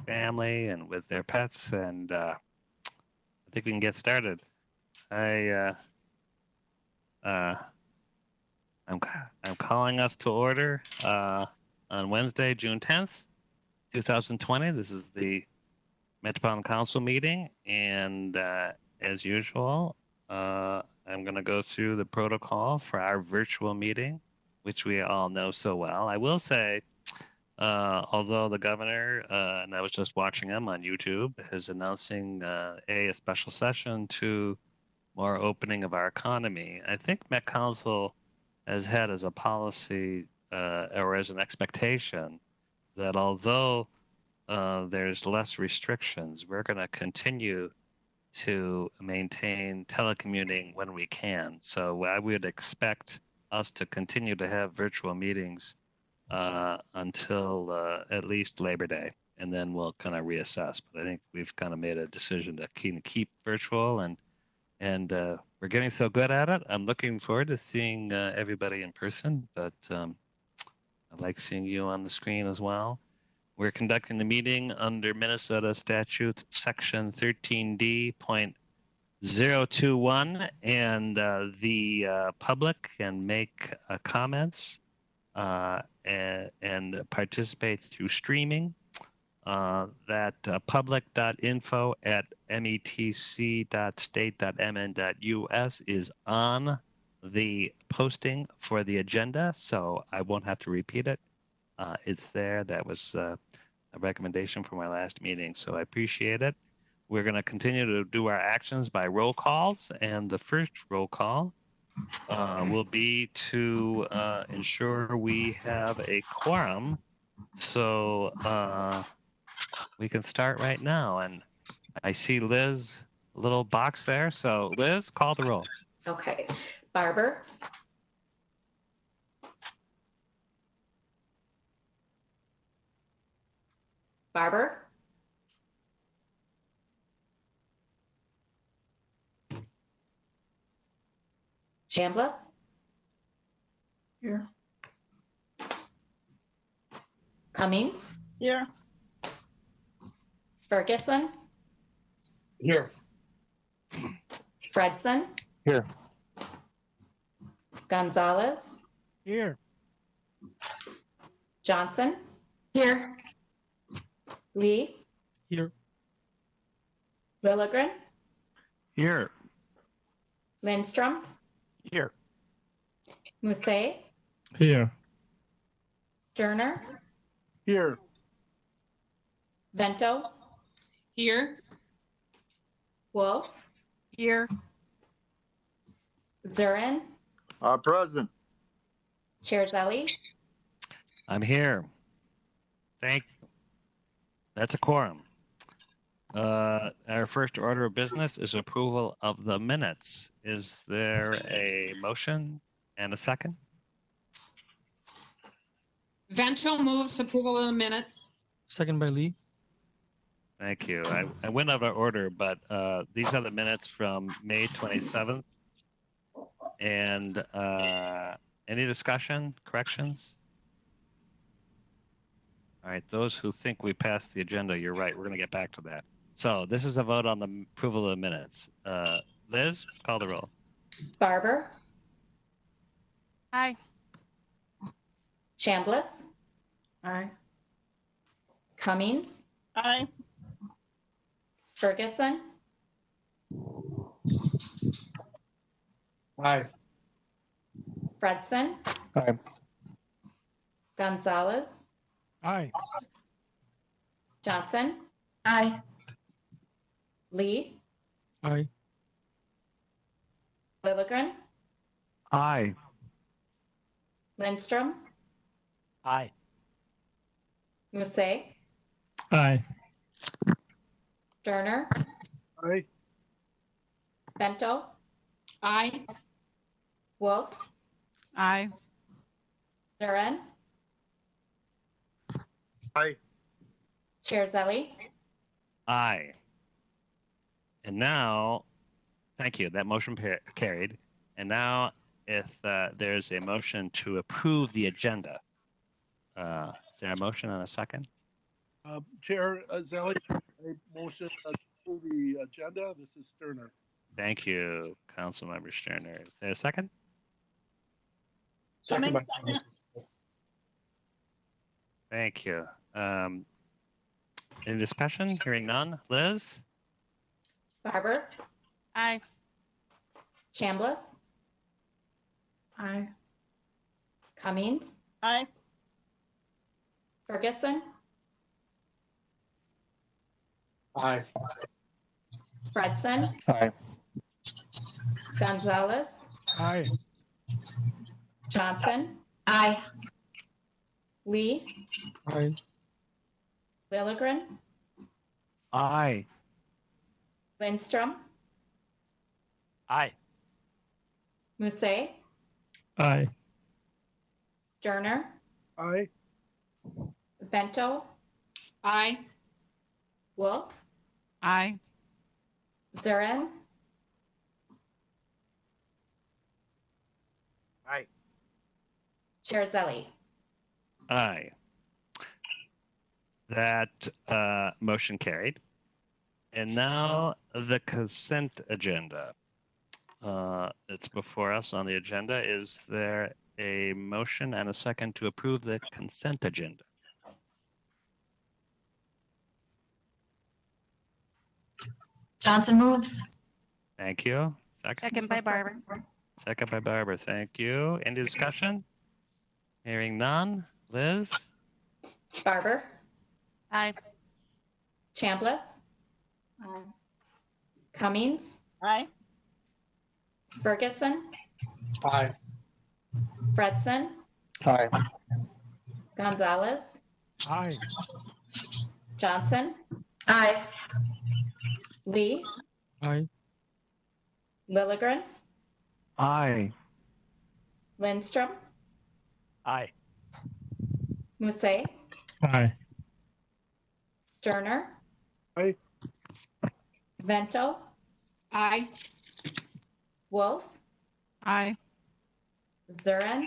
family and with their pets, and I think we can get started. I'm calling us to order on Wednesday, June 10th, 2020. This is the Metropolitan Council meeting, and as usual, I'm going to go through the protocol for our virtual meeting, which we all know so well. I will say, although the governor, and I was just watching him on YouTube, is announcing a special session to more opening of our economy, I think Met Council has had as a policy or as an expectation that although there's less restrictions, we're going to continue to maintain telecommuting when we can. So I would expect us to continue to have virtual meetings until at least Labor Day, and then we'll kind of reassess. But I think we've kind of made a decision to keep virtual, and we're getting so good at it. I'm looking forward to seeing everybody in person, but I like seeing you on the screen as well. We're conducting the meeting under Minnesota Statutes Section 13D.021, and the public can make comments and participate through streaming. That public.info@metc.state.mn.us is on the posting for the agenda, so I won't have to repeat it. It's there. That was a recommendation from our last meeting, so I appreciate it. We're going to continue to do our actions by roll calls, and the first roll call will be to ensure we have a quorum. So we can start right now, and I see Liz, little box there. So Liz, call the roll. Okay. Barber. Barber. Chambliss. Here. Cummings. Here. Ferguson. Here. Fredson. Here. Gonzalez. Here. Johnson. Here. Lee. Here. Lilligren. Here. Lindstrom. Here. Musset. Here. Sterner. Here. Vento. Here. Wolf. Here. Zurin. Present. Chairzelli. I'm here. Thank you. That's a quorum. Our first order of business is approval of the minutes. Is there a motion and a second? Vento moves approval of the minutes. Second by Lee. Thank you. I went out of order, but these are the minutes from May 27th. And any discussion, corrections? All right, those who think we passed the agenda, you're right. We're going to get back to that. So this is a vote on the approval of the minutes. Liz, call the roll. Barber. Aye. Chambliss. Aye. Cummings. Aye. Ferguson. Aye. Fredson. Aye. Gonzalez. Aye. Johnson. Aye. Lee. Aye. Lilligren. Aye. Lindstrom. Aye. Musset. Aye. Sterner. Aye. Vento. Aye. Wolf. Aye. Zurin. Aye. Chairzelli. Aye. And now, thank you. That motion carried. And now, if there's a motion to approve the agenda, is there a motion and a second? Chair Zelli, I motion to approve the agenda. This is Sterner. Thank you, Councilmember Sterner. Is there a second? Second by Thank you. Any discussion? Hearing none. Liz? Barber, Aye. Chambliss, Aye. Cummings, Aye. Ferguson, Aye. Fredson, Aye. Gonzalez, Aye. Johnson, Aye. Lee, Aye. Lilligren, Aye. Lindstrom, Aye. Musse, Aye. Sterner, Aye. Bento, Aye. Wolf, Aye. Zurin, Aye. Chair Zelli. Aye. That motion carried. And now the consent agenda. It's before us on the agenda. Is there a motion and a second to approve the consent agenda? Johnson moves. Thank you. Second by Barber. Second by Barbara. Thank you. Any discussion? Hearing none. Liz? Barber, Aye. Chambliss, Cummings, Aye. Ferguson, Aye. Fredson, Aye. Gonzalez, Aye. Johnson, Aye. Lee, Aye. Lilligren, Aye. Lindstrom, Aye. Musse, Aye. Sterner, Aye. Vento, Aye. Wolf, Aye. Zurin,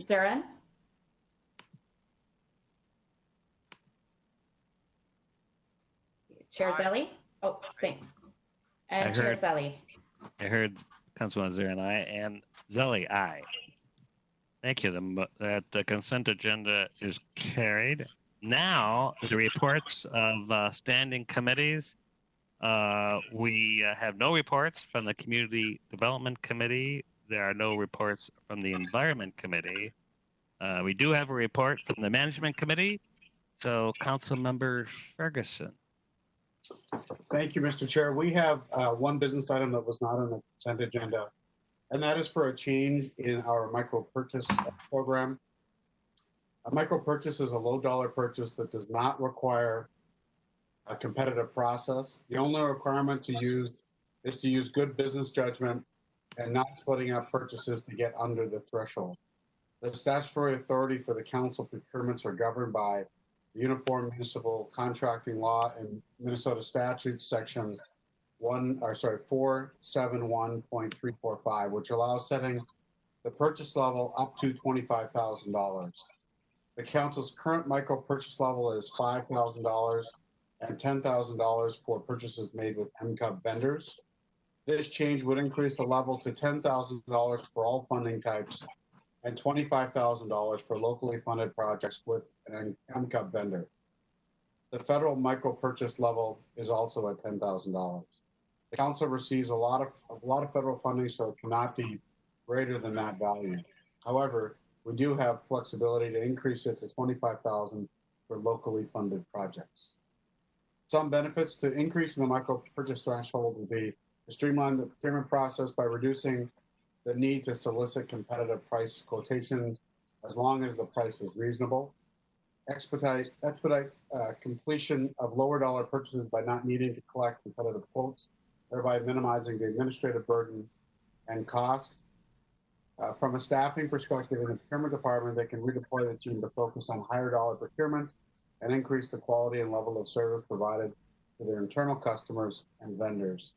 Zurin, Chair Aye. Zelli. Oh, thanks. And I Chair heard- Zelli. I heard Councilman Zero and I, and Zelli, aye. Thank you. The consent agenda is carried. Now, the reports of standing committees. We have no reports from the Community Development Committee. There are no reports from the Environment Committee. We do have a report from the Management Committee. So, Councilmember Ferguson. Thank you, Mr. Chair. We have one business item that was not on the consent agenda, and that is for a change in our micro purchase program. A micro purchase is a low dollar purchase that does not require a competitive process. The only requirement to use is to use good business judgment and not splitting up purchases to get under the threshold. The statutory authority for the council procurements are governed by the Uniform Municipal Contracting Law and Minnesota Statutes Section 471.345, which allows setting the purchase level up to $25,000. The council's current micro purchase level is $5,000 and $10,000 for purchases made with MCUB vendors. This change would increase the level to $10,000 for all funding types and $25,000 for locally funded projects with an MCUB vendor. The federal micro purchase level is also at $10,000. The council receives a lot of federal funding, so it cannot be greater than that value. However, we do have flexibility to increase it to $25,000 for locally funded projects. Some benefits to increasing the micro purchase threshold would be to streamline the procurement process by reducing the need to solicit competitive price quotations as long as the price is reasonable. Expedite completion of lower dollar purchases by not needing to collect competitive quotes, thereby minimizing the administrative burden and cost. From a staffing perspective in the procurement department, they can redeploy the team to focus on higher dollar procurements and increase the quality and level of service provided to their internal customers and vendors.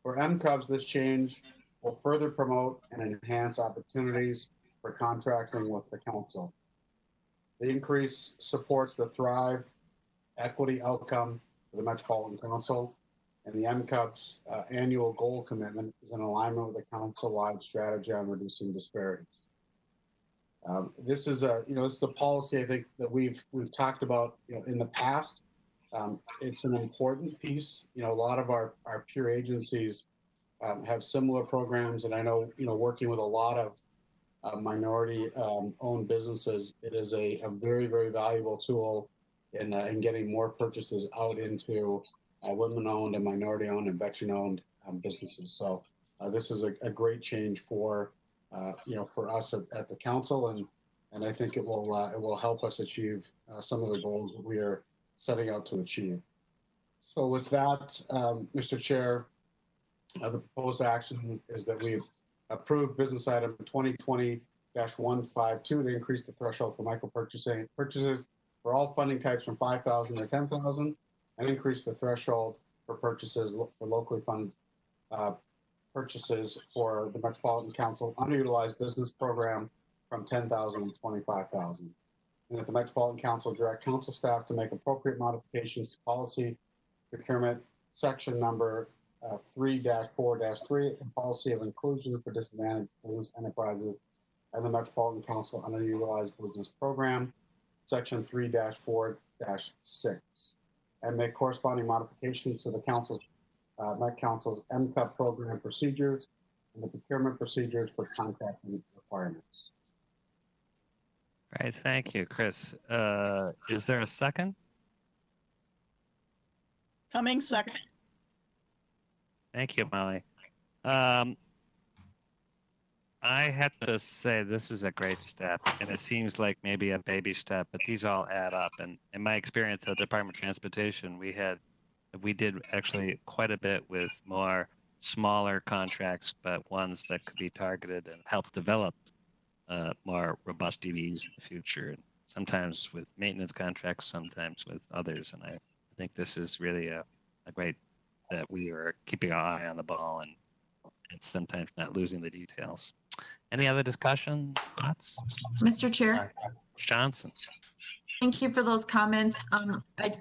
For MCUBs, this change will further promote and enhance opportunities for for contracting with the council. The increase supports the Thrive equity outcome for the Metropolitan Council, and the MCUP's annual goal commitment is in alignment with the council-wide strategy on reducing disparities. This is a policy I think that we've talked about in the past. It's an important piece. A lot of our peer agencies have similar programs, and I know working with a lot of minority owned businesses, it is a very, very valuable tool in getting more purchases out into women-owned and minority-owned and veteran-owned businesses. So this is a great change for for us at the council, and I think it will help us achieve some of the goals that we are setting out to achieve. So with that, Mr. Chair, the proposed action is that we approve business item 2020-152 to increase the threshold for micro purchases for all funding types from 5,000 to 10,000, and increase the threshold for purchases for locally funded purchases for the Metropolitan Council underutilized business program from 10,000 to 25,000. And that the Metropolitan Council direct council staff to make appropriate modifications to policy procurement section number 3-4-3 and policy of inclusion for disadvantaged business enterprises and the Metropolitan Council underutilized business program section 3-4-6, and make corresponding modifications to the council's Met Council's MCUP program procedures and the procurement procedures for contracting requirements. Right, thank you, Chris. Is there a second? Coming second. Thank you, Molly. I have to say this is a great step, and it seems like maybe a baby step, but these all add up. And in my experience at the Department of Transportation, we did actually quite a bit with more smaller contracts, but ones that could be targeted and help develop more robust EVs in the future. And sometimes with maintenance contracts, sometimes with others. And I think this is really a great that we are keeping our eye on the ball and sometimes not losing the details. Any other discussion, thoughts? Mr. Chair, Johnson. thank you for those comments.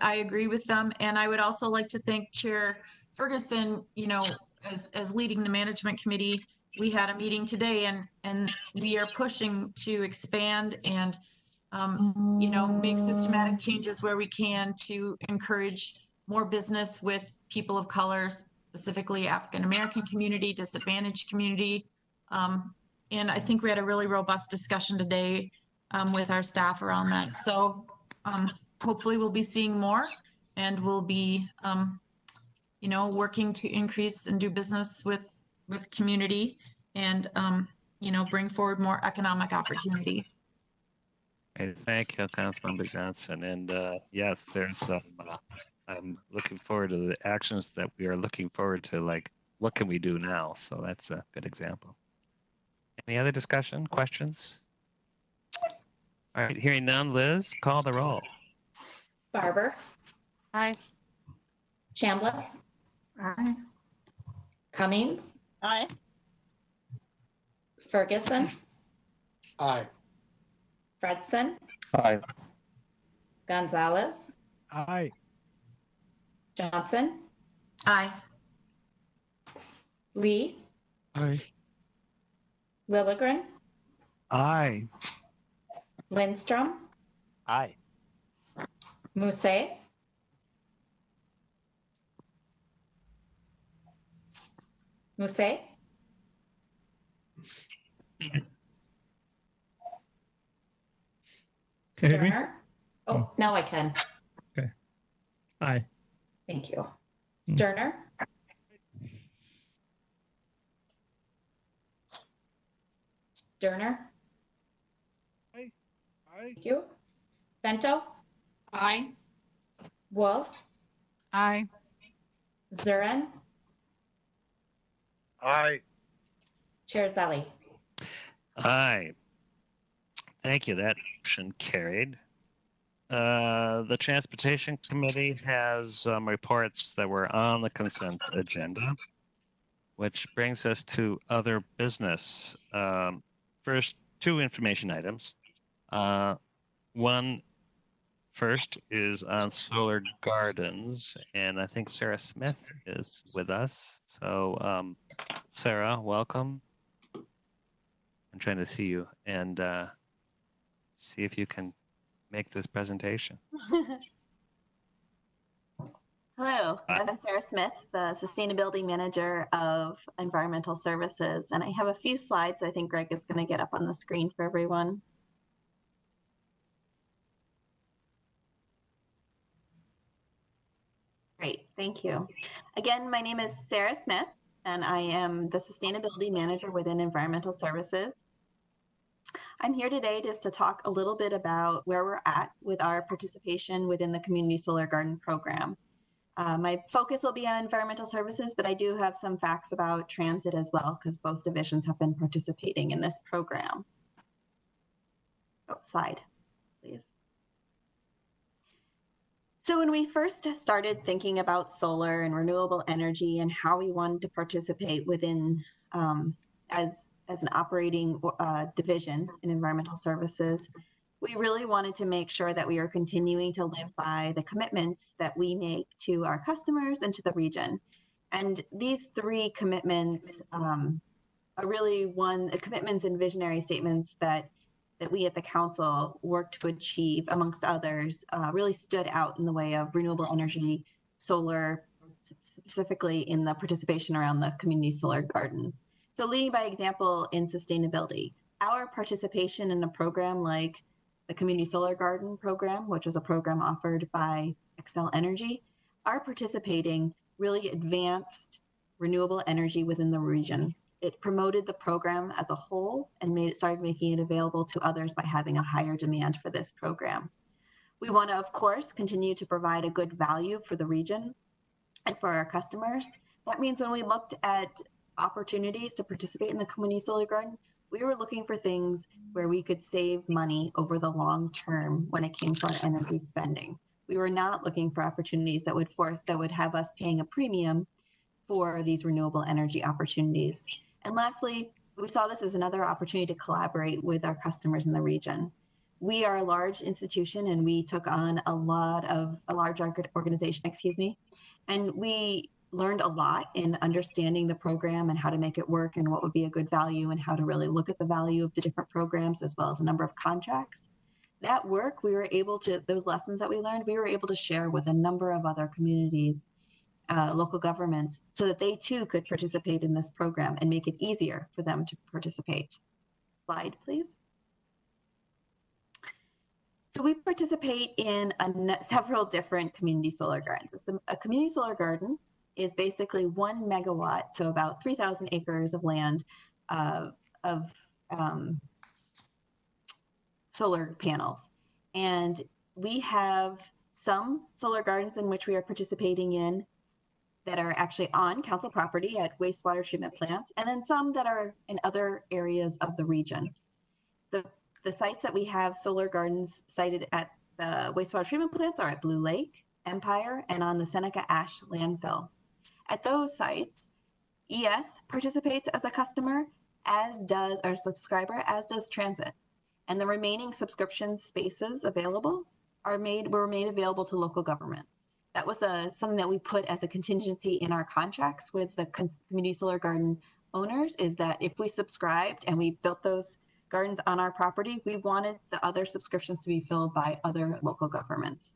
I agree with them. And I would also like to thank Chair Ferguson, as leading the management committee. We had a meeting today and we are pushing to expand and, make systematic changes where we can to encourage more business with people of color, specifically African-American community, disadvantaged community. And I think we had a really robust discussion today with our staff around that. So hopefully we'll be seeing more, and we'll be, working to increase and do business with community and, bring forward more economic opportunity. Thank you, Councilmember Johnson. And yes, there's I'm looking forward to the actions that we are looking forward to, like what can we do now? So that's a good example. Any other discussion, questions? All right, hearing none, Liz, call the roll. Barber, Aye. Chambliss, Aye. Cummings, Aye. Ferguson, Aye. Fredson, Aye. Gonzalez, Aye. Johnson, Aye. Lee, Aye. Lilligren, Aye. Lindstrom, Aye. Musset, Musset, Can you hear me? Sterner. Oh, now I can. Aye. Thank you. Sterner, Sterner, Aye. thank you. Bento, Aye. Wolf, Aye. Zurin, Aye. Chair Zelli. Aye. Thank you. That motion carried. The Transportation Committee has reports that were on the consent agenda, which brings us to other business. First two information items. One first is on solar gardens, and I think Sarah Smith is with us. So, Sarah, welcome. I'm trying to see you and see if you can make this presentation. Hello, I'm Sarah Smith, the Sustainability Manager of Environmental Services, and I have a few slides I think Greg is going to get up on the screen for everyone. Great, thank you. Again, my name is Sarah Smith, and I am the Sustainability Manager within Environmental Services. I'm here today just to talk a little bit about where we're at with our participation within the Community Solar Garden Program. My focus will be on environmental services, but I do have some facts about transit as well, because both divisions have been participating in this program. Oh, slide, please. So when we first started thinking about solar and renewable energy and how we wanted to participate within as an operating division in environmental services, we really wanted to make sure that we are continuing to live by the commitments that we make to our customers and to the region. And these three commitments are really commitments and visionary statements that we at the council worked to achieve, amongst others, really stood out in the way of renewable energy, solar, specifically in the participation around the community solar gardens. So leading by example in sustainability, our participation in a program like the Community Solar Garden Program, which was a program offered by Xcel Energy, our participating really advanced renewable energy within the region. It promoted the program as a whole and started making it available to others by having a higher demand for this program. We want to, of course, continue to provide a good value for the region and for our customers. That means when we looked at opportunities to participate in the Community Solar Garden, we were looking for things where we could save money over the long term when it came to our energy spending. We were not looking for opportunities that would have us paying a premium for these renewable energy opportunities. And lastly, we saw this as another opportunity to collaborate with our customers in the region. We are a large institution and we took on a large organization, and we learned a lot in understanding the program and how to make it work and what would be a good value and how to really look at the value of the different programs as well as a number of contracts. That work, those lessons that we learned, we were able to share with a number of other communities, local governments, so that they too could participate in this program and make it easier for them to participate. Slide, please. So we participate in several different community solar gardens. So a community solar garden is basically 1 megawatt, so about 3,000 acres of land of solar panels. And we have some solar gardens in which we are participating in that are actually on council property at wastewater treatment plants, and then some that are in other areas of the region. The sites that we have solar gardens sited at the wastewater treatment plants are at Blue Lake, Empire, and on the Seneca Ash landfill. At those sites, ES participates as a customer, as does our subscriber, as does transit. And the remaining subscription spaces available were made available to local governments. That was something that we put as a contingency in our contracts with the community solar garden owners, is that if we subscribed and we built those gardens on our property, we wanted the other subscriptions to be filled by other local governments.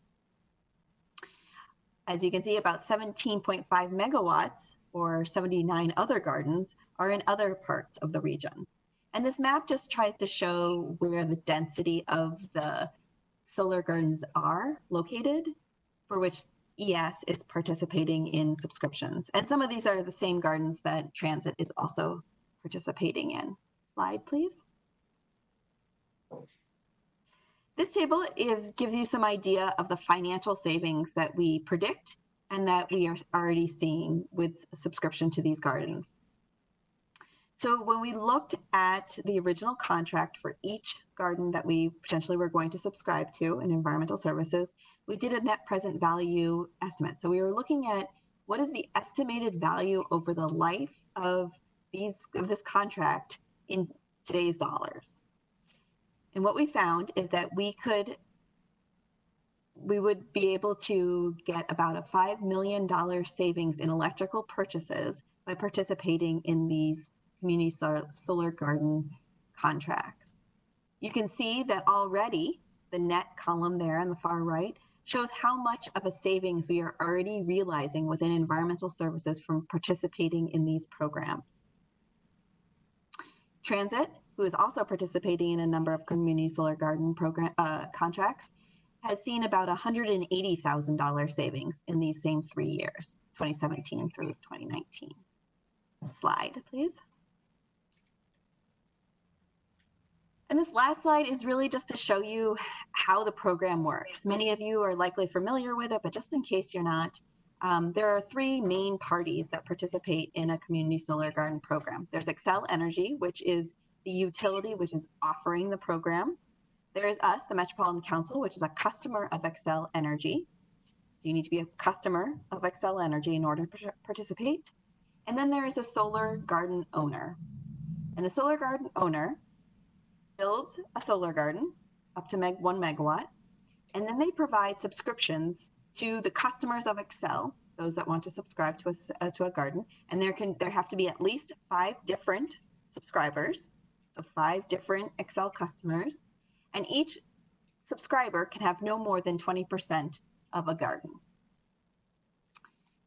As you can see, about 17.5 megawatts or 79 other gardens are in other parts of the region. And this map just tries to show where the density of the solar gardens are located, for which ES is participating in subscriptions. And some of these are the same gardens that transit is also participating in. Slide, please. This table gives you some idea of the financial savings that we predict and that we are already seeing with subscription to these gardens. So when we looked at the original contract for each garden that we potentially were going to subscribe to in environmental services, we did a net present value estimate. So we were looking at what is the estimated value over the life of this contract in today's dollars. And what we found is that we would be able to get about a $5 million savings in electrical purchases by participating in these community solar garden contracts. You can see that already the net column there on the far right shows how much of a savings we are already realizing within environmental services from participating in these programs. Transit, who is also participating in a number of community solar garden program contracts, has seen about $180,000 savings in these same 3 years, 2017 through 2019. Slide, please. And this last slide is really just to show you how the program works. Many of you are likely familiar with it, but just in case you're not, there are 3 main parties that participate in a community solar garden program. There's Xcel Energy, which is the utility which is offering the program. There's us, the Metropolitan Council, which is a customer of Xcel Energy. So you need to be a customer of Xcel Energy in order to participate. And then there is a solar garden owner. And the solar garden owner builds a solar garden up to 1 megawatt, and then they provide subscriptions to the customers of Xcel, those that want to subscribe to a garden, and there have to be at least 5 different subscribers, so 5 different Xcel customers, and each subscriber can have no more than 20% of a garden.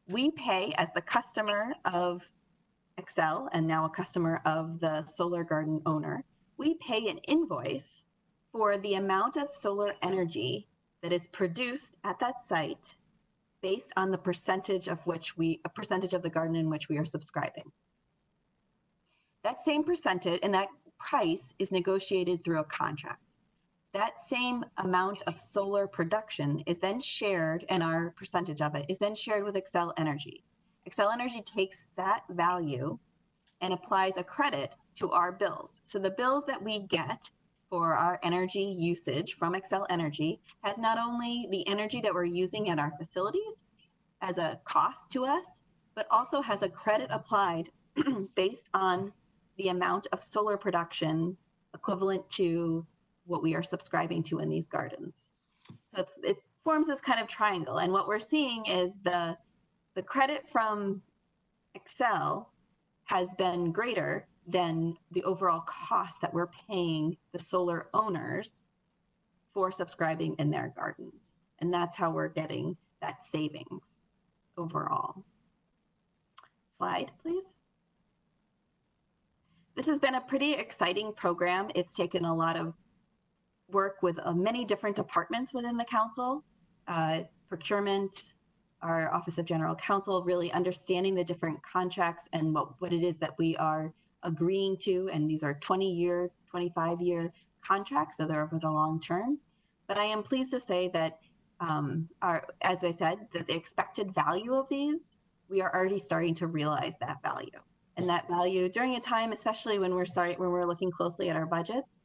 We pay as the customer of Xcel and now a customer of the solar garden owner. We pay an invoice for the amount of solar energy that is produced at that site based on the percentage of the garden in which we are subscribing. That same percentage and that price is negotiated through a contract. That same amount of solar production is then shared, and our percentage of it is then shared with Xcel Energy. Xcel Energy takes that value and applies a credit to our bills. So the bills that we get for our energy usage from Xcel Energy has not only the energy that we're using at our facilities as a cost to us, but also has a credit applied based on the amount of solar production equivalent to what we are subscribing to in these gardens. So it forms this kind of triangle. And what we're seeing is the credit from Xcel has been greater than the overall cost that we're paying the solar owners for subscribing in their gardens. And that's how we're getting that savings overall. Slide, please. This has been a pretty exciting program. It's taken a lot of work with many different departments within the council, procurement, our Office of General Counsel, really understanding the different contracts and what it is that we are agreeing to. And these are 20-year, 25-year contracts, so they're over the long term. But I am pleased to say that, as I said, that the expected value of these, we are already starting to realize that value. And that value during a time, especially when we're looking closely at our budgets,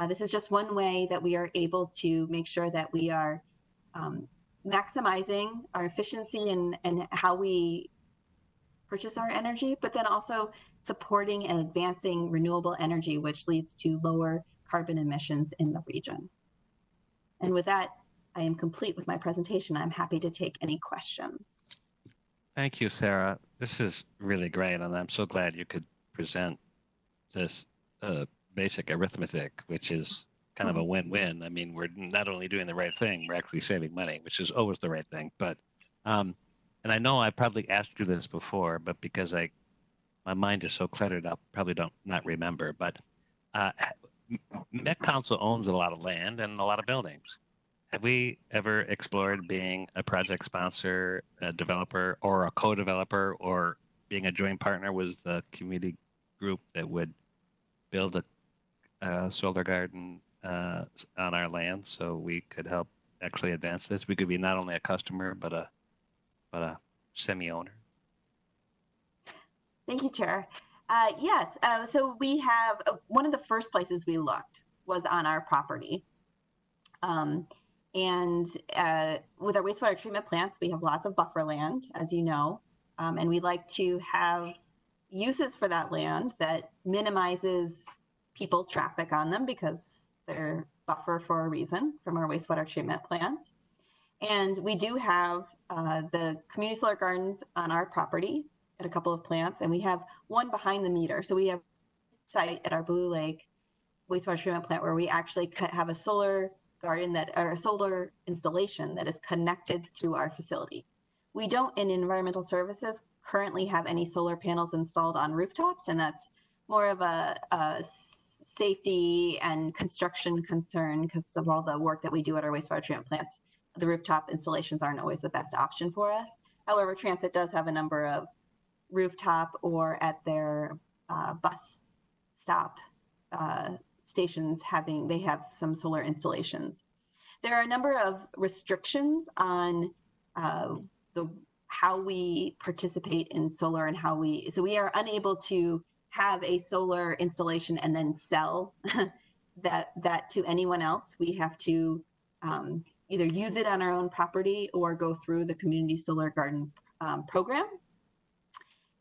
this is just one way that we are able to make sure that we are maximizing our efficiency and how we purchase our energy, but then also supporting and advancing renewable energy, which leads to lower carbon emissions in the region. And with that, I am complete with my presentation. I'm happy to take any questions. Thank you, Sarah. This is really great, and I'm so glad you could present this basic arithmetic, which is kind of a win-win. I mean, we're not only doing the right thing, we're actually saving money, which is always the right thing. But, and I know I probably asked you this before, but because my mind is so cluttered up, probably not remember. But Met Council owns a lot of land and a lot of buildings. Have we ever explored being a project sponsor, a developer, or a co-developer, or being a joint partner with a community group that would build a solar garden on our land, so we could help actually advance this? We could be not only a customer but a semi-owner. Thank you, Chair. Yes, so we have one of the first places we looked was on our property. And with our wastewater treatment plants, we have lots of buffer land, as you know, and we like to have uses for that land that minimizes people traffic on them, because their buffer for a reason from our wastewater treatment plants. And we do have the community solar gardens on our property at a couple of plants, and we have one behind the meter. So we have a site at our Blue Lake wastewater treatment plant where we actually have a solar garden or a solar installation that is connected to our facility. We don't in environmental services currently have any solar panels installed on rooftops, and that's more of a safety and construction concern because of all the work that we do at our wastewater treatment plants. The rooftop installations aren't always the best option for us. However, Transit does have a number of rooftop or at their bus stop stations they have some solar installations. There are a number of restrictions on how we participate in solar and so we are unable to have a solar installation and then sell that to anyone else. We have to either use it on our own property or go through the community solar garden program.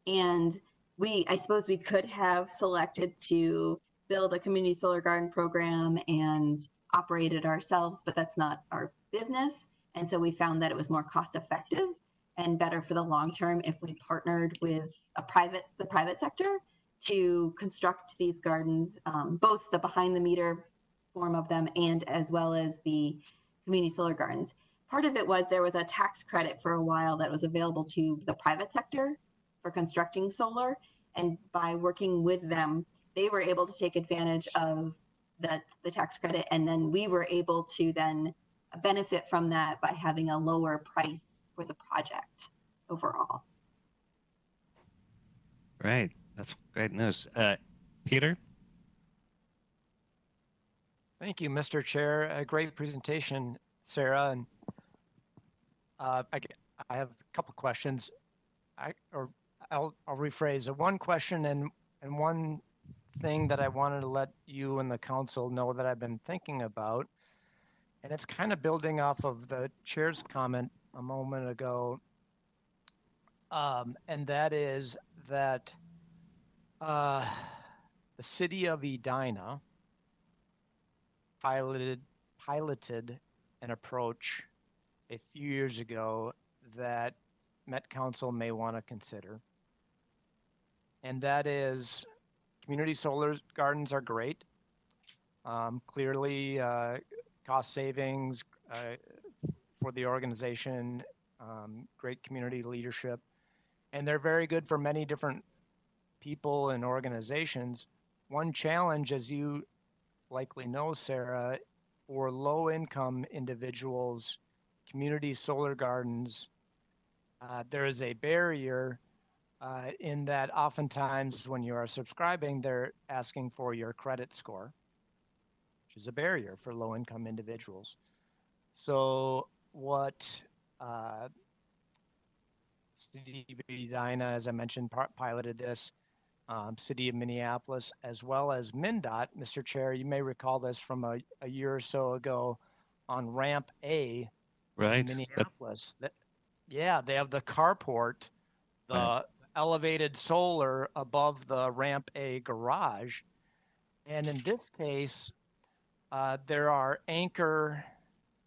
And I suppose we could have selected to build a community solar garden program and operate it ourselves, but that's not our business. And so we found that it was more cost effective and better for the long term if we partnered with the private sector to construct these gardens, both the behind the meter form of them and as well as the community solar gardens. Part of it was there was a tax credit for a while that was available to the private sector for constructing solar. And by working with them, they were able to take advantage of the tax credit. And then we were able to then benefit from that by having a lower price for the project overall. Right. That's great news. Peter? Thank you, Mr. Chair. A great presentation, Sarah. And I have a couple questions. I'll rephrase it. One question and one thing that I wanted to let you and the council know that I've been thinking about, and it's kind of building off of the chair's comment a moment ago, and that is that the city of Edina piloted an approach a few years ago that Met Council may want to consider. And that is community solar gardens are great. Clearly, cost savings for the organization, great community leadership, and they're very good for many different people and organizations. One challenge, as you likely know, Sarah, for low-income individuals, community solar gardens, there is a barrier in that oftentimes when you are subscribing, they're asking for your credit score, which is a barrier for low-income individuals. So what City of Edina, as I mentioned, piloted this, City of Minneapolis, as well as MnDOT. Mr. Chair, you may recall this from a year or so ago on Ramp A in Minneapolis. Yeah, they have the carport, the elevated solar above the Ramp A garage. And in this case, there are anchor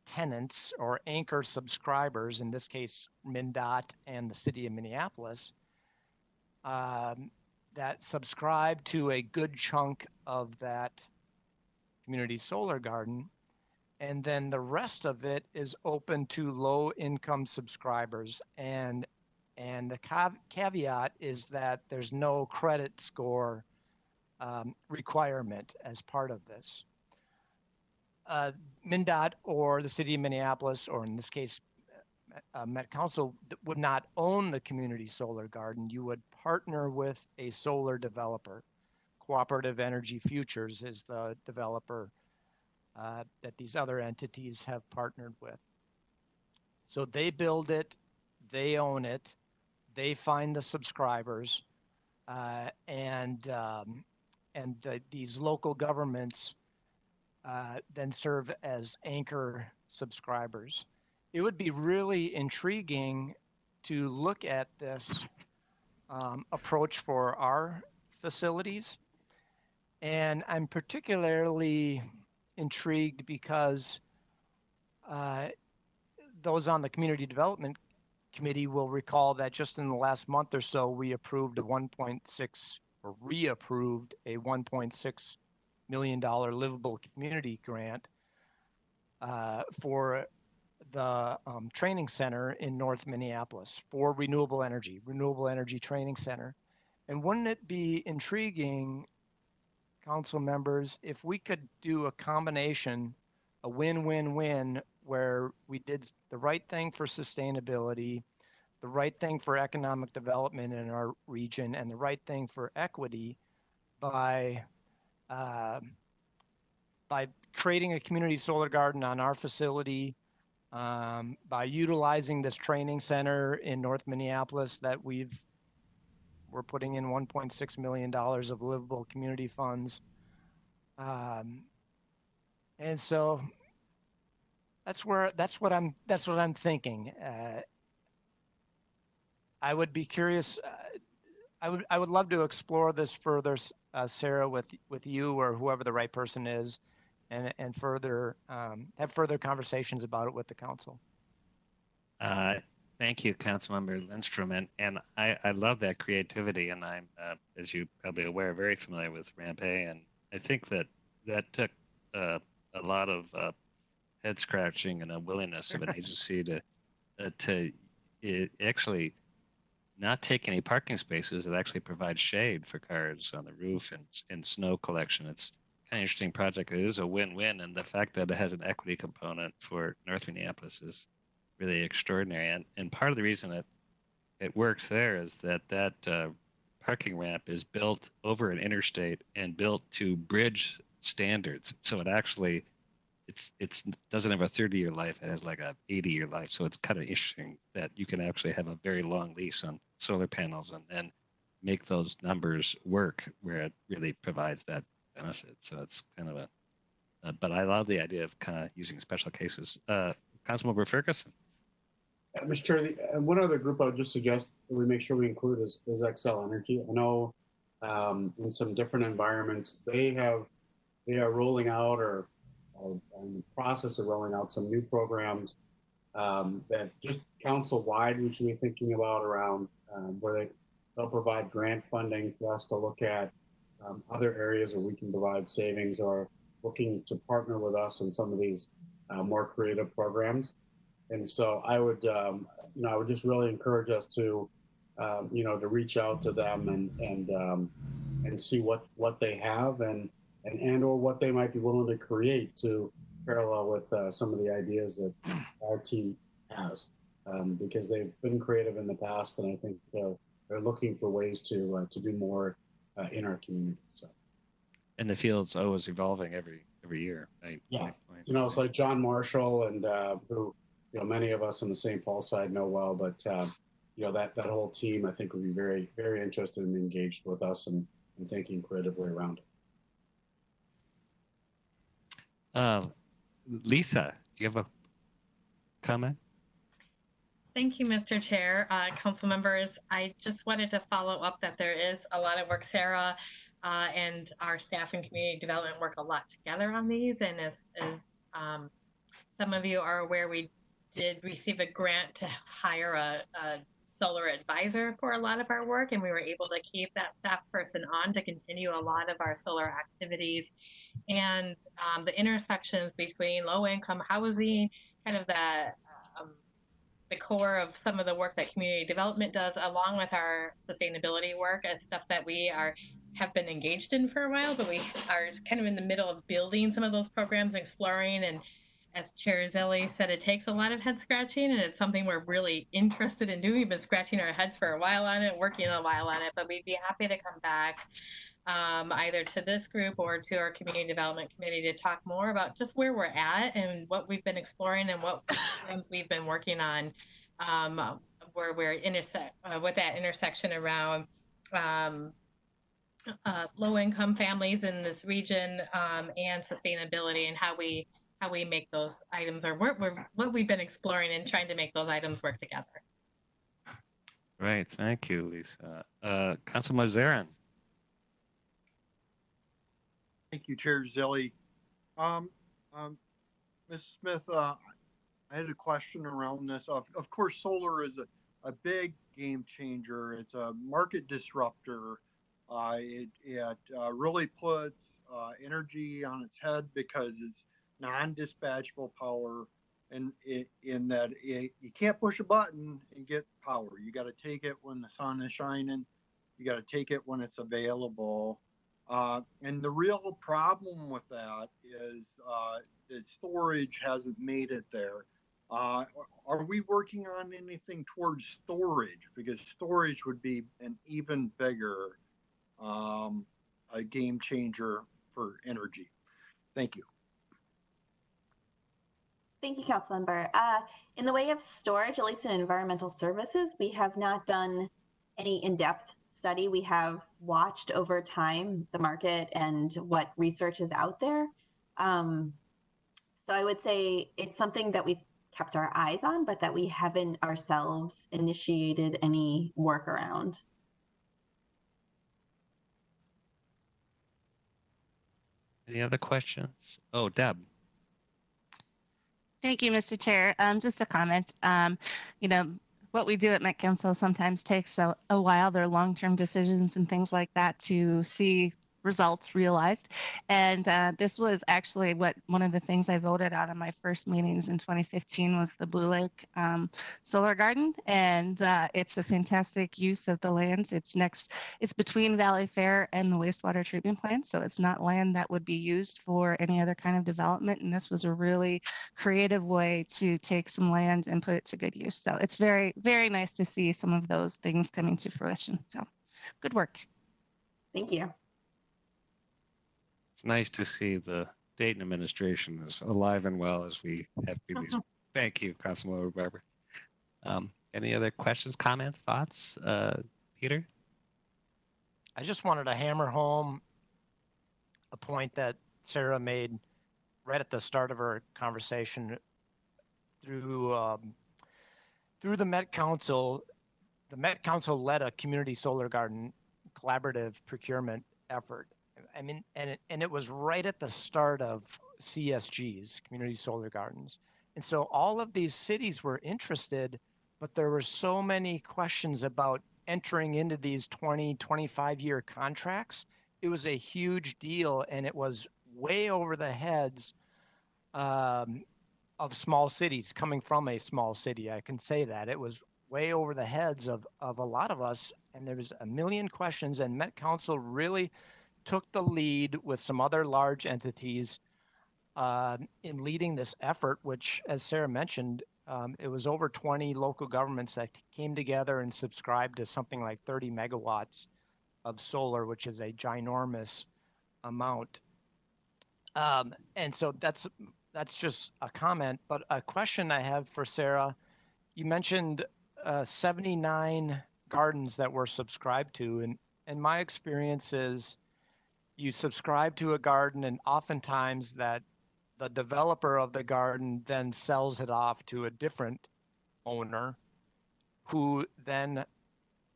tenants or anchor subscribers, in this case, MnDOT and the City of Minneapolis, that subscribe to a good chunk of that community solar garden. And then the rest of it is open to low income subscribers. And the caveat is that there's no credit score requirement as part of this. MnDOT or the City of Minneapolis, or in this case, Met Council, would not own the community solar garden. You would partner with a solar developer. Cooperative Energy Futures is the developer that these other entities have partnered with. So they build it, they own it, they find the subscribers, these local governments then serve as anchor subscribers. It would be really intriguing to look at this approach for our facilities. And I'm particularly intrigued because those on the Community Development Committee will recall that just in the last month or so, we approved a 1.6 or reapproved a $1.6 million livable community grant for the training center in North Minneapolis for renewable energy training center. And wouldn't it be intriguing, council members, if we could do a combination, a win-win-win, where we did the right thing for sustainability, the right thing for economic development in our region, and the right thing for equity by creating a community solar garden on our facility, by utilizing this training center in North Minneapolis that we're putting in $1.6 million of livable community funds. And so that's what I'm thinking. I would be curious. I would love to explore this further, Sarah, with you or whoever the right person is, and further have further conversations about it with the council. Thank you, Councilmember Lindstrom, and I love that creativity, and I'm, as you probably aware, very familiar with Ramp A, and I think that took a lot of head scratching and a willingness of an agency to actually not take any parking spaces. It actually provides shade for cars on the roof and snow collection. It's kind of interesting project. It is a win-win, and the fact that it has an equity component for North Minneapolis is really extraordinary. And part of the reason that it works there is that parking ramp is built over an interstate and built to bridge standards. So it actually it doesn't have a 30-year life. It has like a 80-year life. So it's kind of interesting that you can actually have a very long lease on solar panels and make those numbers work where it really provides that benefit. So it's kind of but I love the idea of kind of using special cases. Councilmember Ferguson. Mr. Chair, one other group I would just suggest that we make sure we include is Xcel Energy. I know in some different environments, they are rolling out or in the process of rolling out some new programs that just council-wide we should be thinking about around where they'll provide grant funding for us to look at other areas where we can provide savings or looking to partner with us on some of these more creative programs. And so I would just really encourage us to, to reach out to them and see what they have and or what they might be willing to create to parallel with some of the ideas that our team has, because they've been creative in the past, and I think they're looking for ways to do more in our community. So. And the field's always evolving every year, right? Yeah, it's like John Marshall and who many of us on the St. Paul side know well, but that whole team I think would be very, very interested and engaged with us and thinking creatively around it. Lisa, do you have a comment? Thank you, Mr. Chair. Council members, I just wanted to follow up that there is a lot of work. Sarah and our staff and community development work a lot together on these. And as some of you are aware, we did receive a grant to hire a solar advisor for a lot of our work, and we were able to keep that staff person on to continue a lot of our solar activities. And the intersections between low-income housing, kind of the core of some of the work that community development does, along with our sustainability work, is stuff that we have been engaged in for a while, but we are kind of in the middle of building some of those programs, exploring. And as Chair Zilli said, it takes a lot of head scratching, and it's something we're really interested in doing. We've been scratching our heads for a while on it, working a while on it, but we'd be happy to come back either to this group or to our community development committee to talk more about just where we're at and what we've been exploring and what programs we've been working on, where we're with that intersection around low-income families in this region and sustainability, and how we make those items, or what we've been exploring and trying to make those items work together. Right, thank you, Lisa. Councilman Zarin. Thank you, Chair Zilli. Ms. Smith, I had a question around this. Of course, solar is a big game changer. It's a market disruptor. It really puts energy on its head because it's non-dispatchable power, and in that you can't push a button and get power. You got to take it when the sun is shining. You got to take it when it's available. And the real problem with that is that storage hasn't made it there. Are we working on anything towards storage? Because storage would be an even bigger a game changer for energy. Thank you. Thank you, Councilmember. In the way of storage, at least in environmental services, we have not done any in-depth study. We have watched over time the market and what research is out there. So I would say it's something that we've kept our eyes on, but that we haven't ourselves initiated any work around. Any other questions? Oh, Deb. Thank you, Mr. Chair. Just a comment. You know, what we do at Met Council sometimes takes a while. There are long-term decisions and things like that to see results realized. And this was actually one of the things I voted on in my first meetings in 2015 was the Blue Lake Solar Garden. And it's a fantastic use of the lands. It's between Valley Fair and the wastewater treatment plant. So it's not land that would be used for any other kind of development. And this was a really creative way to take some land and put it to good use. So it's very, very nice to see some of those things coming to fruition. So good work. Thank you. It's nice to see the Dayton administration is alive and well as we have these. Thank you, Councilmember Barber. Any other questions, comments, thoughts? Peter? I just wanted to hammer home a point that Sarah made right at the start of her conversation through the Met Council. The Met Council led a community solar garden collaborative procurement effort. I mean, and it was right at the start of CSGs, community solar gardens. And so all of these cities were interested, but there were so many questions about entering into these 20, 25-year contracts. It was a huge deal, and it was way over the heads of small cities, coming from a small city. I can say that. It was way over the heads of a lot of us, and there was a million questions, and Met Council really took the lead with some other large entities in leading this effort, which, as Sarah mentioned, it was over 20 local governments that came together and subscribed to something like 30 megawatts of solar, which is a ginormous amount. And so that's just a comment, but a question I have for Sarah. You mentioned 79 gardens that were subscribed to, and my experience is you subscribe to a garden, and oftentimes that the developer of the garden then sells it off to a different owner who then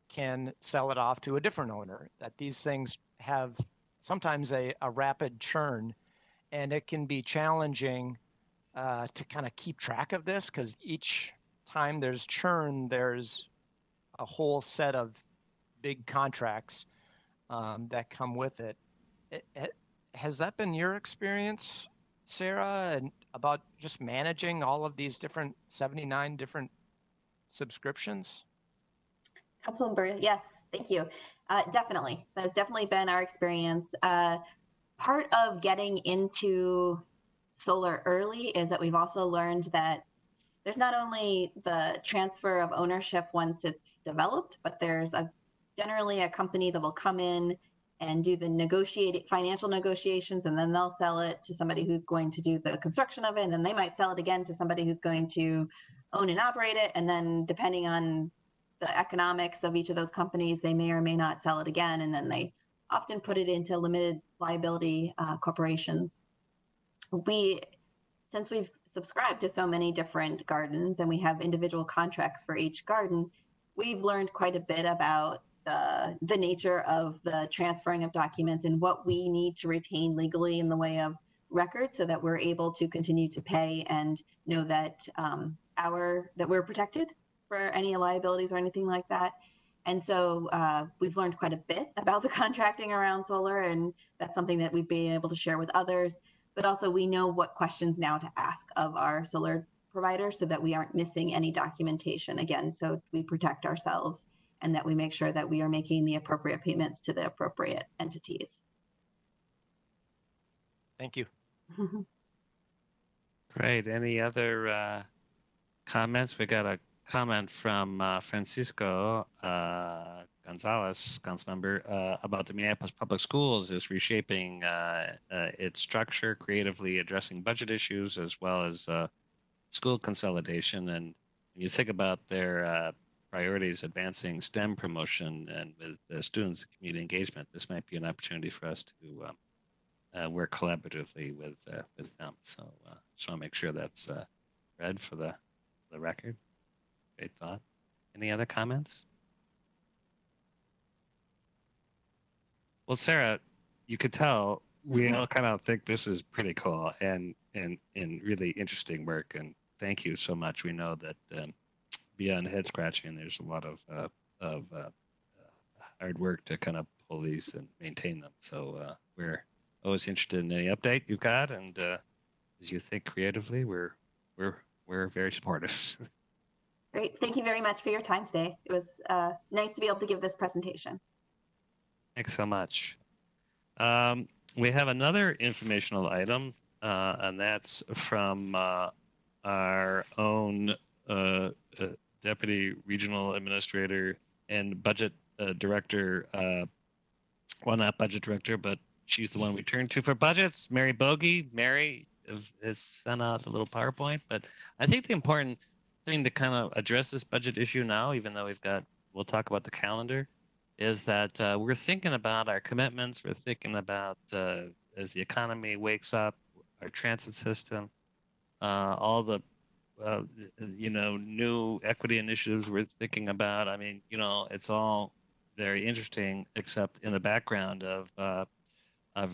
can sell it off to a different owner. That these things have sometimes a rapid churn, and it can be challenging to kind of keep track of this, because each time there's churn, there's a whole set of big contracts that come with it. Has that been your experience, Sarah, and about just managing all of these 79 different subscriptions? Councilmember, yes, thank you. Definitely. That's definitely been our experience. Part of getting into solar early is that we've also learned that there's not only the transfer of ownership once it's developed, but there's generally a company that will come in and do the financial negotiations, and then they'll sell it to somebody who's going to do the construction of it, and then they might sell it again to somebody who's going to own and operate it, and then depending on the economics of each of those companies, they may or may not sell it again, and then they often put it into limited liability corporations. Since we've subscribed to so many different gardens and we have individual contracts for each garden, we've learned quite a bit about the nature of the transferring of documents and what we need to retain legally in the way of record so that we're able to continue to pay and know that that we're protected for any liabilities or anything like that. And so we've learned quite a bit about the contracting around solar, and that's something that we've been able to share with others. But also we know what questions now to ask of our solar provider so that we aren't missing any documentation again. So we protect ourselves and that we make sure that we are making the appropriate payments to the appropriate entities. Thank you. Great. Any other comments? We got a comment from Francisco Gonzalez, council member, about the Minneapolis Public Schools is reshaping its structure, creatively addressing budget issues as well as school consolidation. And when you think about their priorities, advancing STEM promotion and with students' community engagement, this might be an opportunity for us to work collaboratively with them. So just want to make sure that's read for the record. Great thought. Any other comments? Well, Sarah, you could tell we all kind of think this is pretty cool and really interesting work. And thank you so much. We know that beyond head scratching, there's a lot of hard work to kind of pull these and maintain them. So we're always interested in any update you've got, and as you think creatively, we're very supportive. Great. Thank you very much for your time today. It was nice to be able to give this presentation. Thanks so much. We have another informational item, and that's from our own Deputy Regional Administrator and Budget Director. Well, not Budget Director, but she's the one we turn to for budgets. Mary Bogey. Mary has sent out a little PowerPoint, but I think the important thing to kind of address this budget issue now, even though we'll talk about the calendar, is that we're thinking about our commitments. We're thinking about as the economy wakes up, our transit system, all the new equity initiatives we're thinking about. I mean, it's all very interesting, except in the background of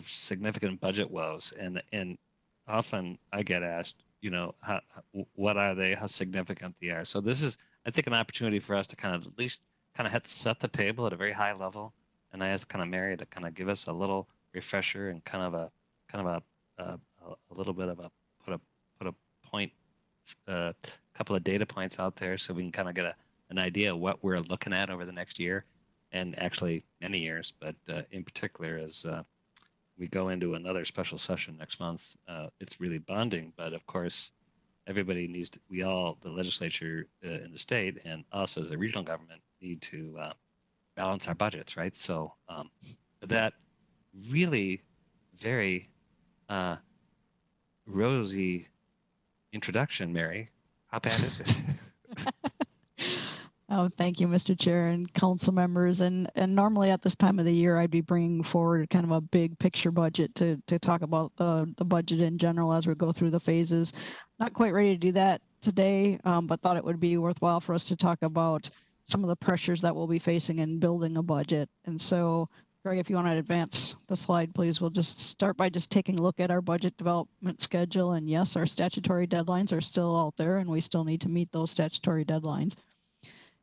significant budget woes, and often I get asked, what are they? How significant they are? So this is, I think, an opportunity for us to kind of at least set the table at a very high level. And I asked kind of Mary to kind of give us a little refresher and kind of a little bit of put a point, a couple of data points out there so we can kind of get an idea of what we're looking at over the next year, and actually many years, but in particular as we go into another special session next month. It's really bonding, but of course, everybody needs to, the legislature in the state and us as a regional government need to balance our budgets, right? So that really very rosy introduction, Mary, how bad is it? Oh, thank you, Mr. Chair and council members. And normally at this time of the year, I'd be bringing forward kind of a big picture budget to talk about the budget in general as we go through the phases. Not quite ready to do that today, but thought it would be worthwhile for us to talk about some of the pressures that we'll be facing in building a budget. And so, Greg, if you want to advance the slide, please, we'll just start by just taking a look at our budget development schedule. And yes, our statutory deadlines are still out there, and we still need to meet those statutory deadlines.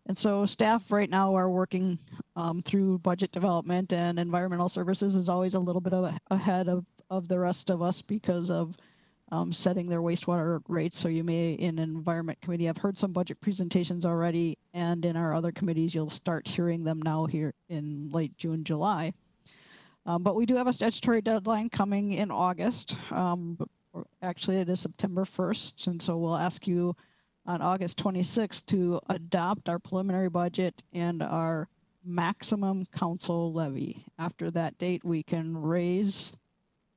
And so staff right now are working through budget development, and environmental services is always a little bit ahead of the rest of us because of setting their wastewater rates. So you may in Environment Committee have heard some budget presentations already, and in our other committees, you'll start hearing them now here in late June, July. But we do have a statutory deadline coming in August. Actually, it is September 1st, and so we'll ask you on August 26th to adopt our preliminary budget and our maximum council levy. After that date, we can raise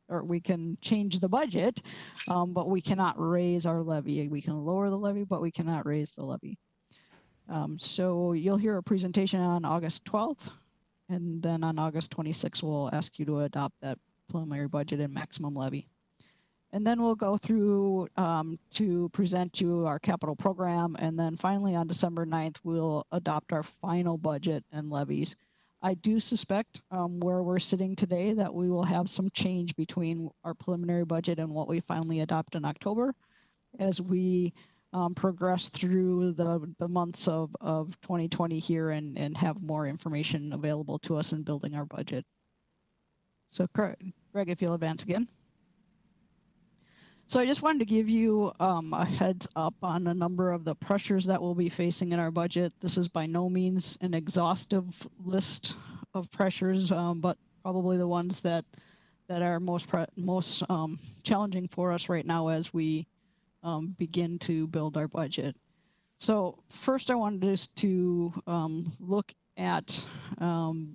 or we can change the budget, but we cannot raise our levy. We can lower the levy, but we cannot raise the levy. So you'll hear a presentation on August 12th, and then on August 26th, we'll ask you to adopt that preliminary budget and maximum levy. And then we'll go through to present you our capital program. And then finally on December 9th, we'll adopt our final budget and levies. I do suspect where we're sitting today that we will have some change between our preliminary budget and what we finally adopt in October as we progress through the months of 2020 here and have more information available to us in building our budget. So Greg, if you'll advance again. So I just wanted to give you a heads up on a number of the pressures that we'll be facing in our budget. This is by no means an exhaustive list of pressures, but probably the ones that are most challenging for us right now as we begin to build our budget. So first I wanted us to look at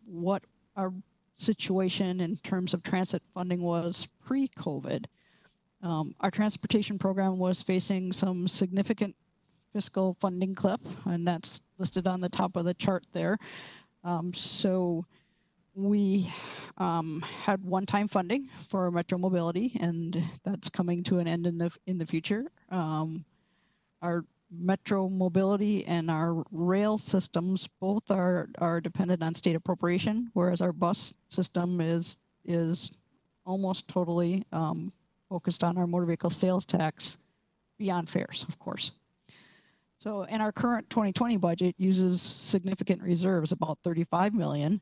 what our situation in terms of transit funding was pre-COVID. Our transportation program was facing some significant fiscal funding cliff, and that's listed on the top of the chart there. So we had one-time funding for Metro Mobility, and that's coming to an end in the future. Our Metro Mobility and our rail systems both are dependent on state appropriation, whereas our bus system is almost totally focused on our motor vehicle sales tax beyond fares, of course. So, and our current 2020 budget uses significant reserves, about 35 million,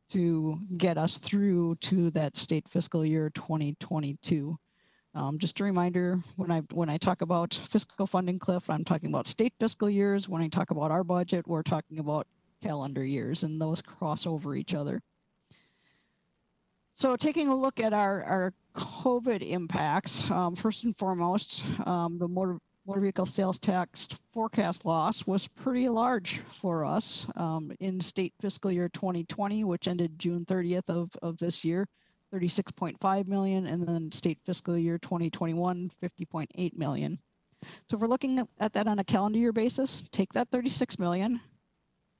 to get us through to that state fiscal year 2022. Just a reminder, when I talk about fiscal funding cliff, I'm talking about state fiscal years. When I talk about our budget, we're talking about calendar years, and those cross over each other. So taking a look at our COVID impacts, first and foremost, the motor vehicle sales tax forecast loss was pretty large for us in state fiscal year 2020, which ended June 30th of this year, 36.5 million, and then state fiscal year 2021, 50.8 million. So if we're looking at that on a calendar year basis, take that 36 million,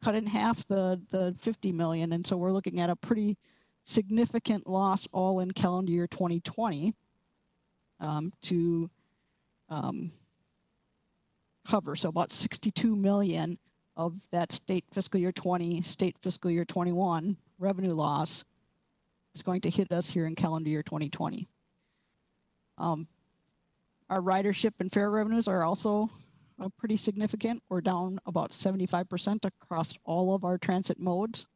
cut in half the 50 million, and so we're looking at a pretty significant loss all in calendar year 2020 to cover. So about 62 million of that state fiscal year 20, state fiscal year 21 revenue loss is going to hit us here in calendar year 2020. Our ridership and fare revenues are also pretty significant. We're down about 75% across all of our transit modes.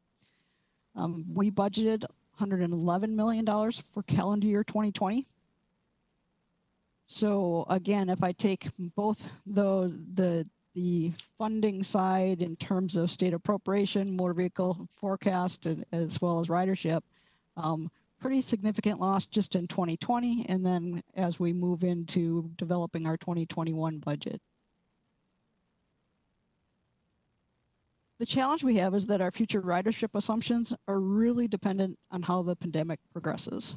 We budgeted $111 million for calendar year 2020. So again, if I take both the funding side in terms of state appropriation, motor vehicle forecast, as well as ridership, pretty significant loss just in 2020, and then as we move into developing our 2021 budget. The challenge we have is that our future ridership assumptions are really dependent on how the pandemic progresses,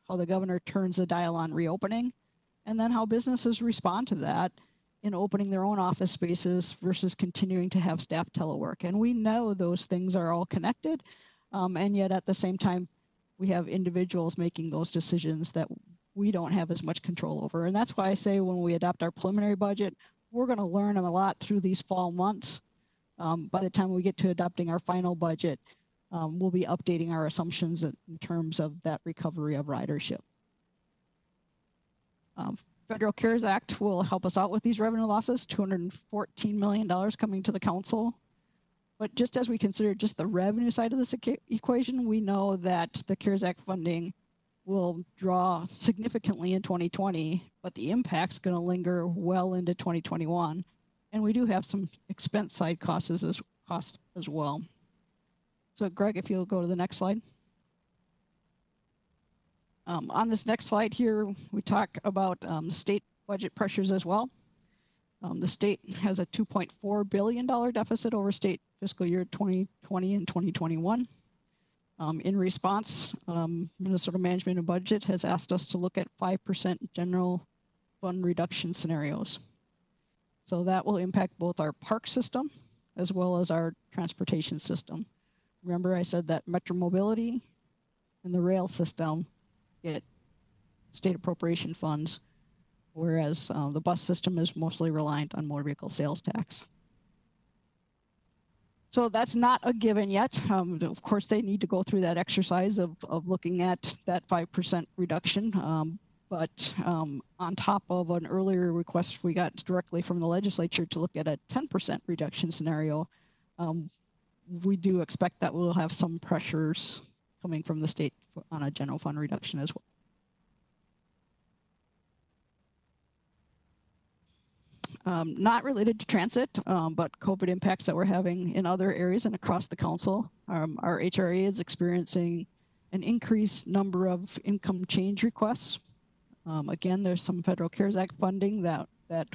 how the governor turns the dial on reopening, and then how businesses respond to that in opening their own office spaces versus continuing to have staff telework. And we know those things are all connected, and yet at the same time, we have individuals making those decisions that we don't have as much control over. And that's why I say when we adopt our preliminary budget, we're going to learn a lot through these fall months. By the time we get to adopting our final budget, we'll be updating our assumptions in terms of that recovery of ridership. Federal CARES Act will help us out with these revenue losses, $214 million coming to the council. But just as we consider just the revenue side of this equation, we know that the CARES Act funding will draw significantly in 2020, but the impact's going to linger well into 2021. And we do have some expense side costs as well. So Greg, if you'll go to the next slide. On this next slide here, we talk about state budget pressures as well. The state has a $2.4 billion deficit over state fiscal year 2020 and 2021. In response, Minnesota Management and Budget has asked us to look at 5% general fund reduction scenarios. So that will impact both our park system as well as our transportation system. Remember I said that Metro Mobility and the rail system get state appropriation funds, whereas the bus system is mostly reliant on motor vehicle sales tax. So that's not a given yet. Of course, they need to go through that exercise of looking at that 5% reduction. But on top of an earlier request we got directly from the legislature to look at a 10% reduction scenario, we do expect that we'll have some pressures coming from the state on a general fund reduction as well. Not related to transit, but COVID impacts that we're having in other areas and across the council. Our HRA is experiencing an increased number of income change requests. Again, there's some Federal CARES Act funding that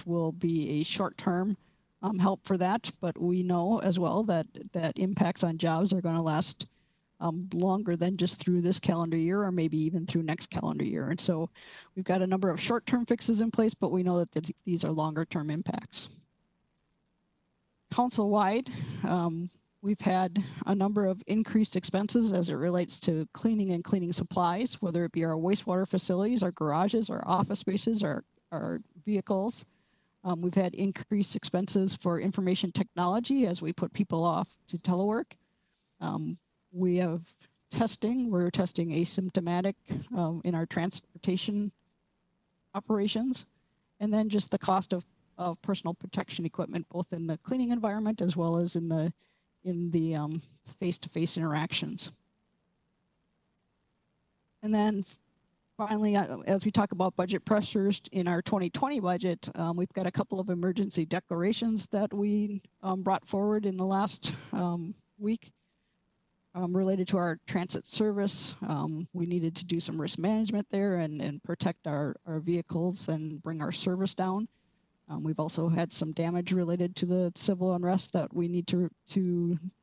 will be a short-term help for that, but we know as well that impacts on jobs are going to last longer than just through this calendar year or maybe even through next calendar year. And so we've got a number of short-term fixes in place, but we know that these are longer-term impacts. Council-wide, we've had a number of increased expenses as it relates to cleaning and cleaning supplies, whether it be our wastewater facilities, our garages, our office spaces, our vehicles. We've had increased expenses for information technology as we put people off to telework. We have testing. We're testing asymptomatic in our transportation operations. And then just the cost of personal protection equipment, both in the cleaning environment as well as in the face-to-face interactions. And then finally, as we talk about budget pressures in our 2020 budget, we've got a couple of emergency declarations that we brought forward in the last week. Related to our transit service, we needed to do some risk management there and protect our vehicles and bring our service down. We've also had some damage related to the civil unrest that we need to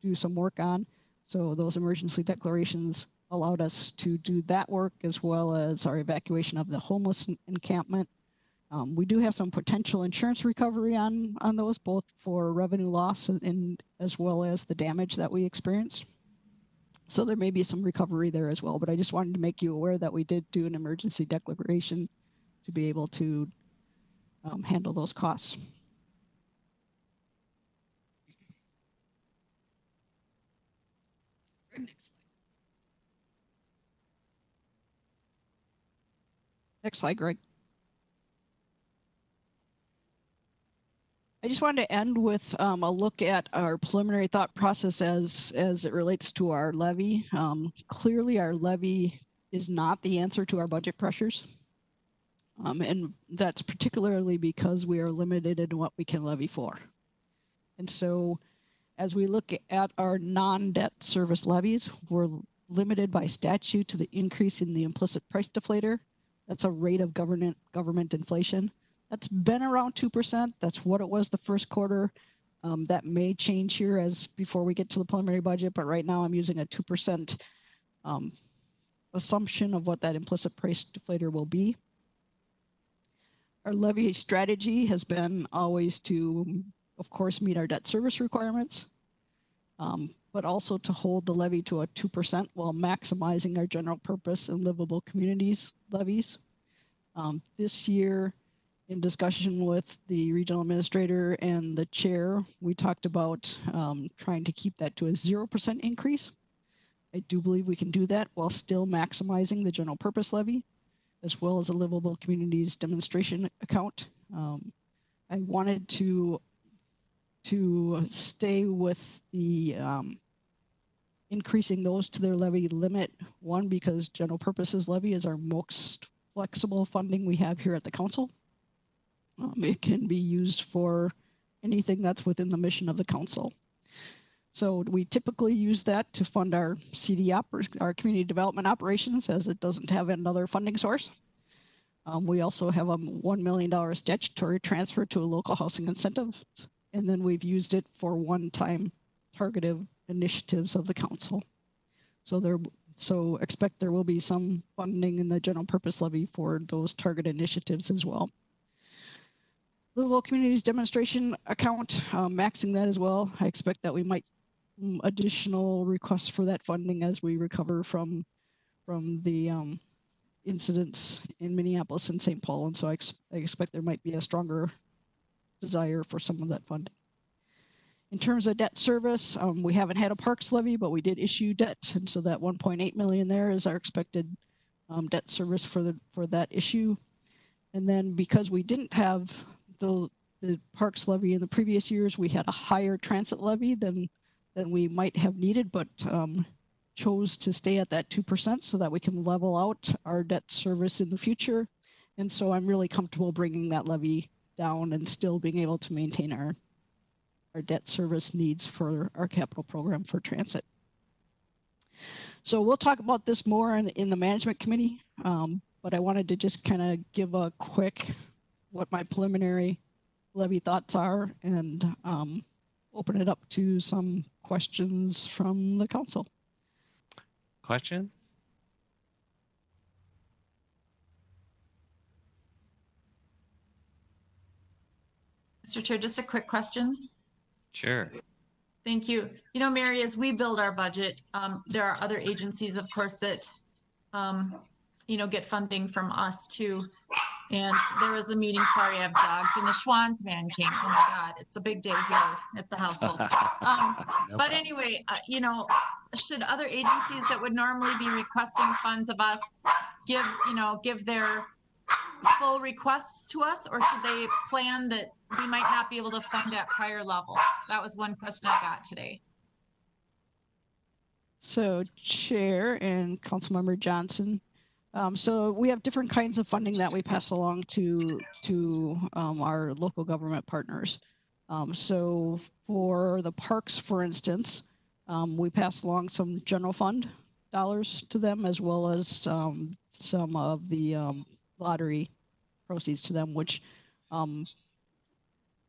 do some work on. So those emergency declarations allowed us to do that work as well as our evacuation of the homeless encampment. We do have some potential insurance recovery on those, both for revenue loss and as well as the damage that we experienced. So there may be some recovery there as well, but I just wanted to make you aware that we did do an emergency declaration to be able to handle those costs. Next slide, Greg. I just wanted to end with a look at our preliminary thought process as it relates to our levy. Clearly, our levy is not the answer to our budget pressures. And that's particularly because we are limited in what we can levy for. And so as we look at our non-debt service levies, we're limited by statute to the increase in the implicit price deflator. That's a rate of government inflation. That's been around 2%. That's what it was the first quarter. That may change here before we get to the preliminary budget, but right now I'm using a 2% assumption of what that implicit price deflator will be. Our levy strategy has been always to, of course, meet our debt service requirements, but also to hold the levy to a 2% while maximizing our general purpose and livable communities levies. This year, in discussion with the regional administrator and the chair, we talked about trying to keep that to a 0% increase. I do believe we can do that while still maximizing the general purpose levy, as well as a livable communities demonstration account. I wanted to stay with the increasing those to their levy limit. One, because general purposes levy is our most flexible funding we have here at the council. It can be used for anything that's within the mission of the council. So we typically use that to fund our CD, our community development operations, as it doesn't have another funding source. We also have a $1 million statutory transfer to a local housing incentive, and then we've used it for one-time targeted initiatives of the council. So expect there will be some funding in the general purpose levy for those target initiatives as well. Livable Communities Demonstration Account, maxing that as well. I expect that we might additional requests for that funding as we recover from the incidents in Minneapolis and St. Paul, and so I expect there might be a stronger desire for some of that funding. In terms of debt service, we haven't had a parks levy, but we did issue debt, and so that 1.8 million there is our expected debt service for that issue. And then because we didn't have the parks levy in the previous years, we had a higher transit levy than we might have needed, but chose to stay at that 2% so that we can level out our debt service in the future. And so I'm really comfortable bringing that levy down and still being able to maintain our debt service needs for our capital program for transit. So we'll talk about this more in the management committee, but I wanted to just kind of give a quick what my preliminary levy thoughts are and open it up to some questions from the council. Question? Mr. Chair, just a quick question. Sure. Thank you. You know, Mary, as we build our budget, there are other agencies, of course, that, you know, get funding from us too. And there was a meeting, sorry, I have dogs, and the Schwann's man came. Oh my God, it's a big day here at the household. But anyway, you know, should other agencies that would normally be requesting funds of us give their full requests to us, or should they plan that we might not be able to fund at prior levels? That was one question I got today. So Chair and Councilmember Johnson, so we have different kinds of funding that we pass along to our local government partners. So for the parks, for instance, we pass along some general fund dollars to them, as well as some of the lottery proceeds to them, which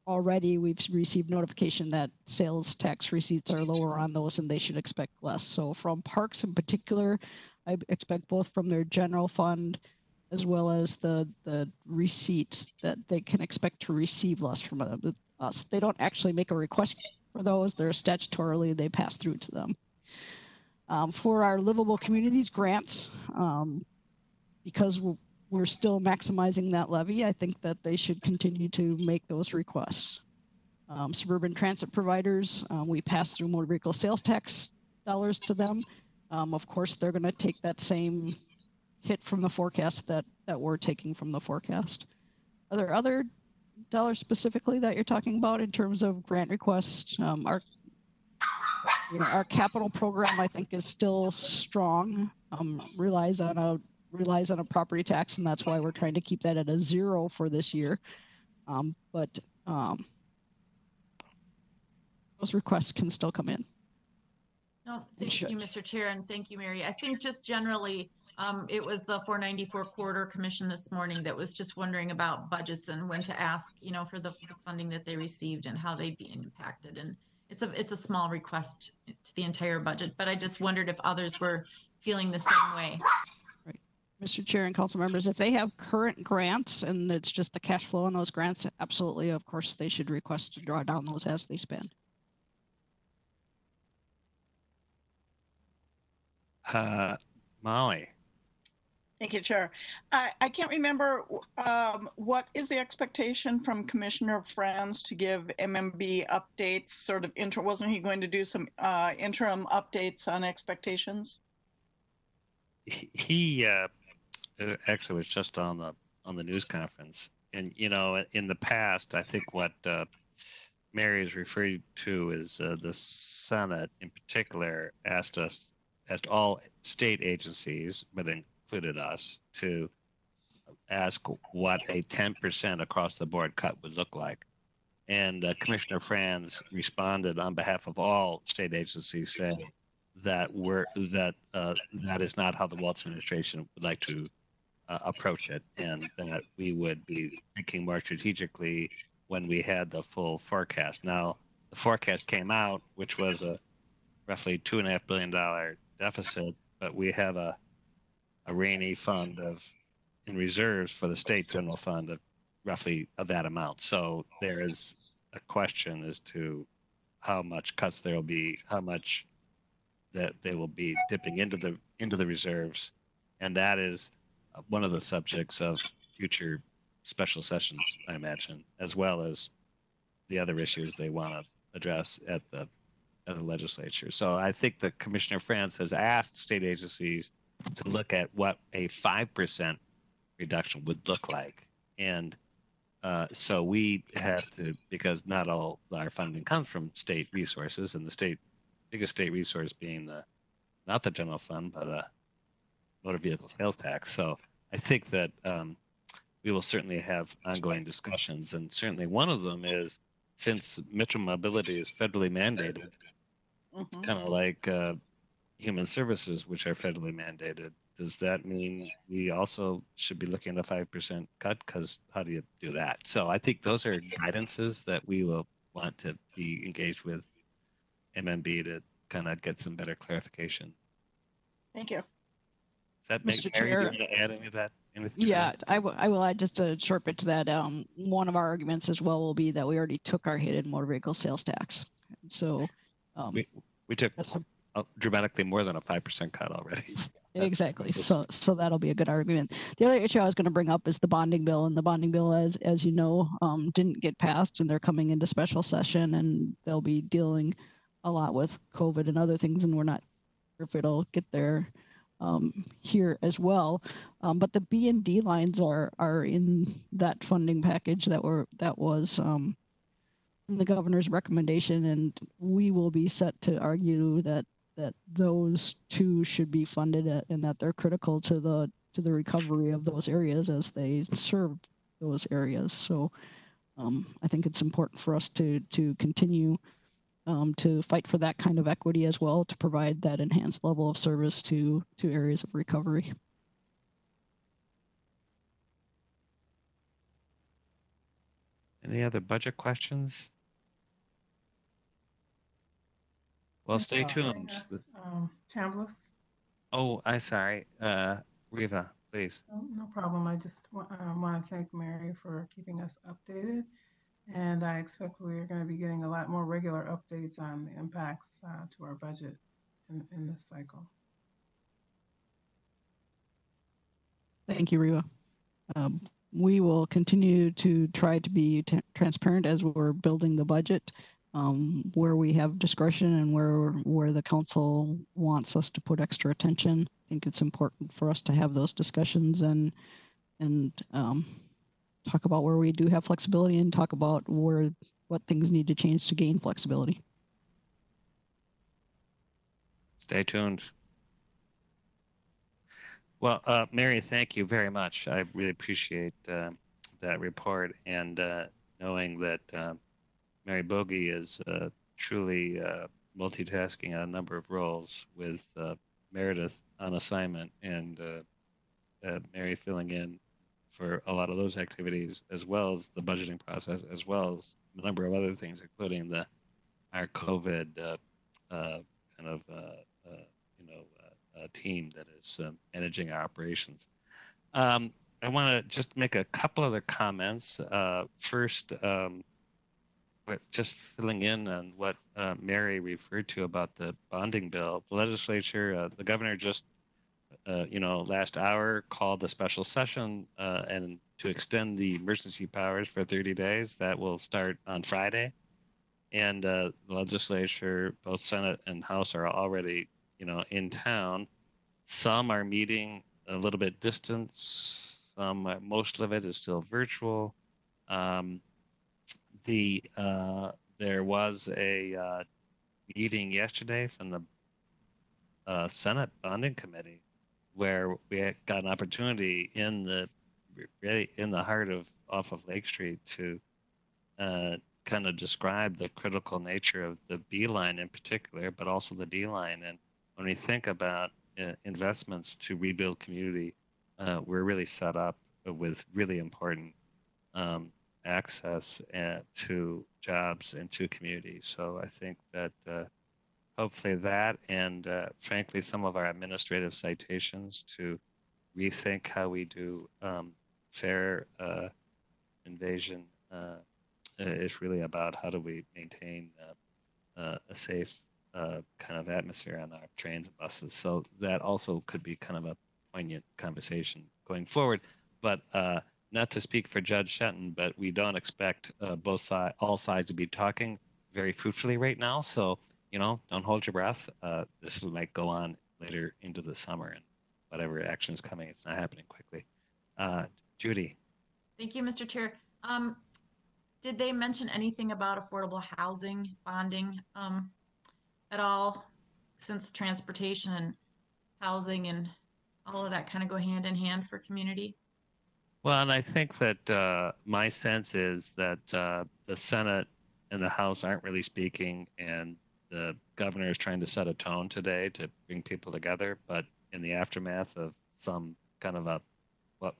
already we've received notification that sales tax receipts are lower on those and they should expect less. So from parks in particular, I expect both from their general fund as well as the receipts that they can expect to receive less from us. They don't actually make a request for those. They're statutorily, they pass through to them. For our livable communities grants, because we're still maximizing that levy, I think that they should continue to make those requests. Suburban transit providers, we pass through motor vehicle sales tax dollars to them. Of course, they're going to take that same hit from the forecast that we're taking from the forecast. Are there other dollars specifically that you're talking about in terms of grant requests? Our capital program, I think, is still strong. Relies on a property tax, and that's why we're trying to keep that at a 0 for this year. But those requests can still come in. No, thank you, Mr. Chair, and thank you, Mary. I think just generally, it was the 494 Corridor Commission this morning that was just wondering about budgets and when to ask, for the funding that they received and how they'd be impacted. And it's a small request to the entire budget, but I just wondered if others were feeling the same way. Right, Mr. Chair and council members, if they have current grants and it's just the cash flow on those grants, absolutely, of course, they should request to draw down those as they spend. Molly. Thank you, Chair. I can't remember what is the expectation from Commissioner Franz to give MMB updates, sort of wasn't he going to do some interim updates on expectations? He actually was just on the news conference, and in the past, I think what Mary is referring to is the Senate in particular asked all state agencies, but included us, to ask what a 10% across the board cut would look like. And Commissioner Franz responded on behalf of all state agencies, saying that that is not how the Waltz administration would like to approach it, and that we would be thinking more strategically when we had the full forecast. Now, the forecast came out, which was a roughly $2.5 billion deficit, but we have a rainy fund in reserves for the state general fund of roughly of that amount. So there is a question as to how much cuts there will be, how much that they will be dipping into the reserves, and that is one of the subjects of future special sessions, I imagine, as well as the other issues they want to address at the legislature. So I think that Commissioner France has asked state agencies to look at what a 5% reduction would look like. And so we have to, because not all our funding comes from state resources, and the biggest state resource being not the general fund, but motor vehicle sales tax. So I think that we will certainly have ongoing discussions, and certainly one of them is, since Metro Mobility is federally mandated, it's kind of like human services, which are federally mandated. Does that mean we also should be looking at a 5% cut? Because how do you do that? So I think those are guidances that we will want to be engaged with MMB to kind of get some better clarification. Thank you. Does that Mr. make Mary, do you Chair. want to add any of that? Yeah, I will add just a short bit to that. One of our arguments as well will be that we already took our hit in motor vehicle sales tax. So we took dramatically more than a 5% cut already. Exactly. So that'll be a good argument. The other issue I was going to bring up is the bonding bill, and the bonding bill, as you know, didn't get passed, and they're coming into special session, and they'll be dealing a lot with COVID and other things, and we're not sure if it'll get there here as well. But the B and D lines are in that funding package that was in the governor's recommendation, and we will be set to argue that those two should be funded and that they're critical to the recovery of those areas as they serve those areas. So I think it's important for us to continue to fight for that kind of equity as well, to provide that enhanced level of service to areas of recovery. Any other budget questions? Well, stay tuned. Chambliss? Oh, I'm sorry. Riva, please. Oh, no problem. I just want to thank Mary for keeping us updated. And I expect we're going to be getting a lot more regular updates on the impacts to our budget in this cycle. Thank you, Riva. We will continue to try to be transparent as we're building the budget, where we have discretion and where the council wants us to put extra attention. I think it's important for us to have those discussions and talk about where we do have flexibility and talk about what things need to change to gain flexibility. Stay tuned. Well, Mary, thank you very much. I really appreciate that report, and knowing that Mary Bogey is truly multitasking on a number of roles, with Meredith on assignment and Mary filling in for a lot of those activities, as well as the budgeting process, as well as a number of other things, including our COVID team that is managing our operations. I want to just make a couple other comments. First, just filling in on what Mary referred to about the bonding bill. The legislature, the governor just last hour called a special session and to extend the emergency powers for 30 days. That will start on Friday. And the legislature, both Senate and House, are already, in town. Some are meeting a little bit distance. Most of it is still virtual. There was a meeting yesterday from the Senate Bonding Committee, where we got an opportunity in the heart off of Lake Street to kind of describe the critical nature of the B line in particular, but also the D line. And when we think about investments to rebuild community, we're really set up with really important access to jobs and to communities. So I think that hopefully that, and frankly, some of our administrative citations to rethink how we do fair invasion is really about how do we maintain a safe kind of atmosphere on our trains and buses. So that also could be kind of a poignant conversation going forward. But not to speak for Judge Shenton, but we don't expect all sides to be talking very fruitfully right now. So, don't hold your breath. This might go on later into the summer, and whatever action is coming, it's not happening quickly. Judy. Thank you, Mr. Chair. Did they mention anything about affordable housing bonding at all, since transportation and housing and all of that kind of go hand in hand for community? Well, and I think that my sense is that the Senate and the House aren't really speaking, and the governor is trying to set a tone today to bring people together. But in the aftermath of some kind of what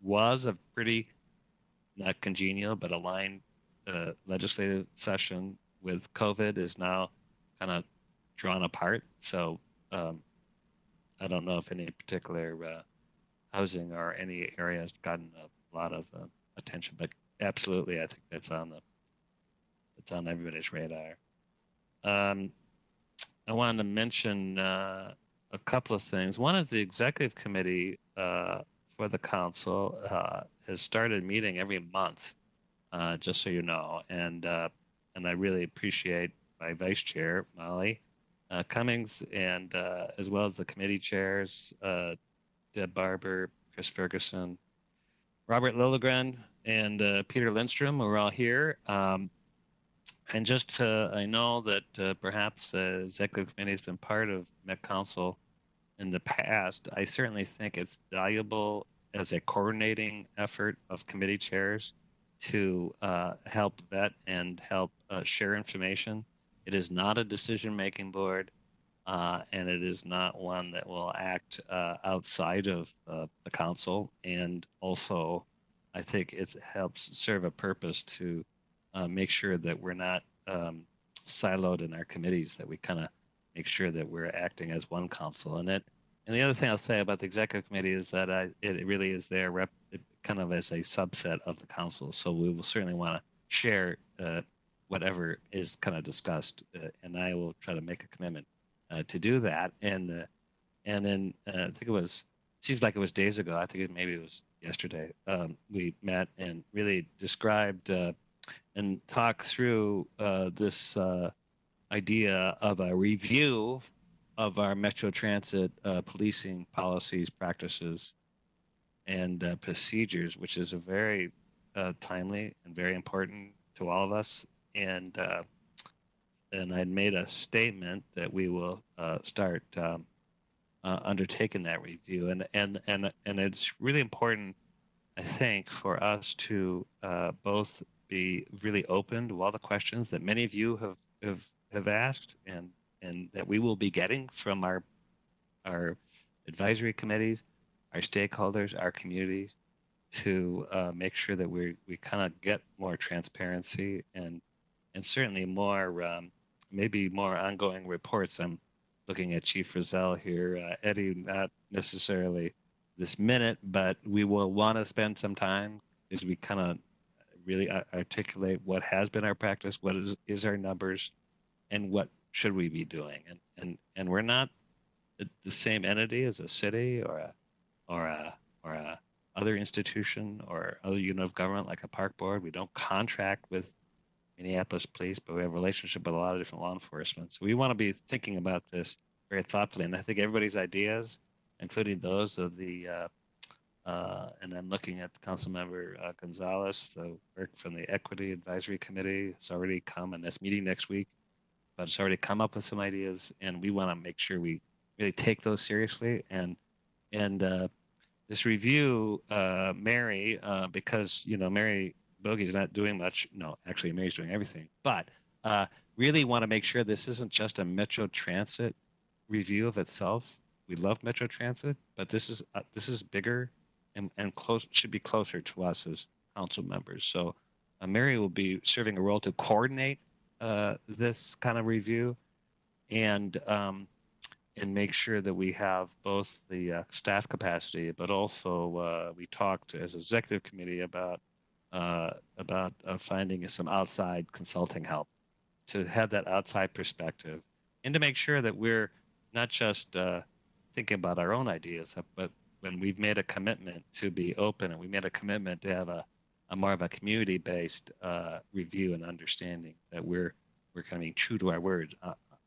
was a pretty not congenial but aligned legislative session with COVID is now kind of drawn apart. So I don't know if any particular housing or any area has gotten a lot of attention, but absolutely, I think that's on everybody's radar. I wanted to mention a couple of things. One is the executive committee for the council has started meeting every month, just so you know, and I really appreciate my vice chair Molly Cummings, and as well as the committee chairs Deb Barber, Chris Ferguson, Robert Lilligren, and Peter Lindstrom, who are all here. And just I know that perhaps the executive committee has been part of Met Council in the past. I certainly think it's valuable as a coordinating effort of committee chairs to help vet and help share information. It is not a decision-making board. And it is not one that will act outside of the council. And also, I think it helps serve a purpose to make sure that we're not siloed in our committees, that we kind of make sure that we're acting as one council. And the other thing I'll say about the executive committee is that it really is there kind of as a subset of the council. So we will certainly want to share whatever is kind of discussed, and I will try to make a commitment to do that. And then I think seems like it was days ago. I think maybe it was yesterday. We met and really described and talked through this idea of a review of our Metro Transit policing policies, practices, and procedures, which is a very timely and very important to all of us. And I'd made a statement that we will start undertaking that review, and it's really important, I think, for us to both be really open to all the questions that many of you have asked, and that we will be getting from our advisory committees, our stakeholders, our communities, to make sure that we kind of get more transparency and certainly more maybe more ongoing reports. I'm looking at Chief Rizal here. Eddie, not necessarily this minute, but we will want to spend some time as we kind of really articulate what has been our practice, what is our numbers, and what should we be doing. And we're not the same entity as a city or a other institution or other unit of government like a park board. We don't contract with Minneapolis Police, but we have a relationship with a lot of different law enforcement. So we want to be thinking about this very thoughtfully. And I think everybody's ideas, including those of the, and I'm looking at Councilmember Gonzalez, the work from the Equity Advisory Committee. It's already come, and that's meeting next week, but it's already come up with some ideas, and we want to make sure we really take those seriously. And this review, Mary, because, Mary Bogey's not doing much. No, actually, Mary's doing everything. But really want to make sure this isn't just a Metro Transit review of itself. We love Metro Transit, but this is bigger and close, should be closer to us as council members. So Mary will be serving a role to coordinate this kind of review and make sure that we have both the staff capacity, but also we talked as executive committee about finding some outside consulting help to have that outside perspective and to make sure that we're not just thinking about our own ideas, but when we've made a commitment to be open and we made a commitment to have a more of a community-based review and understanding, that we're we're kind of being true to our word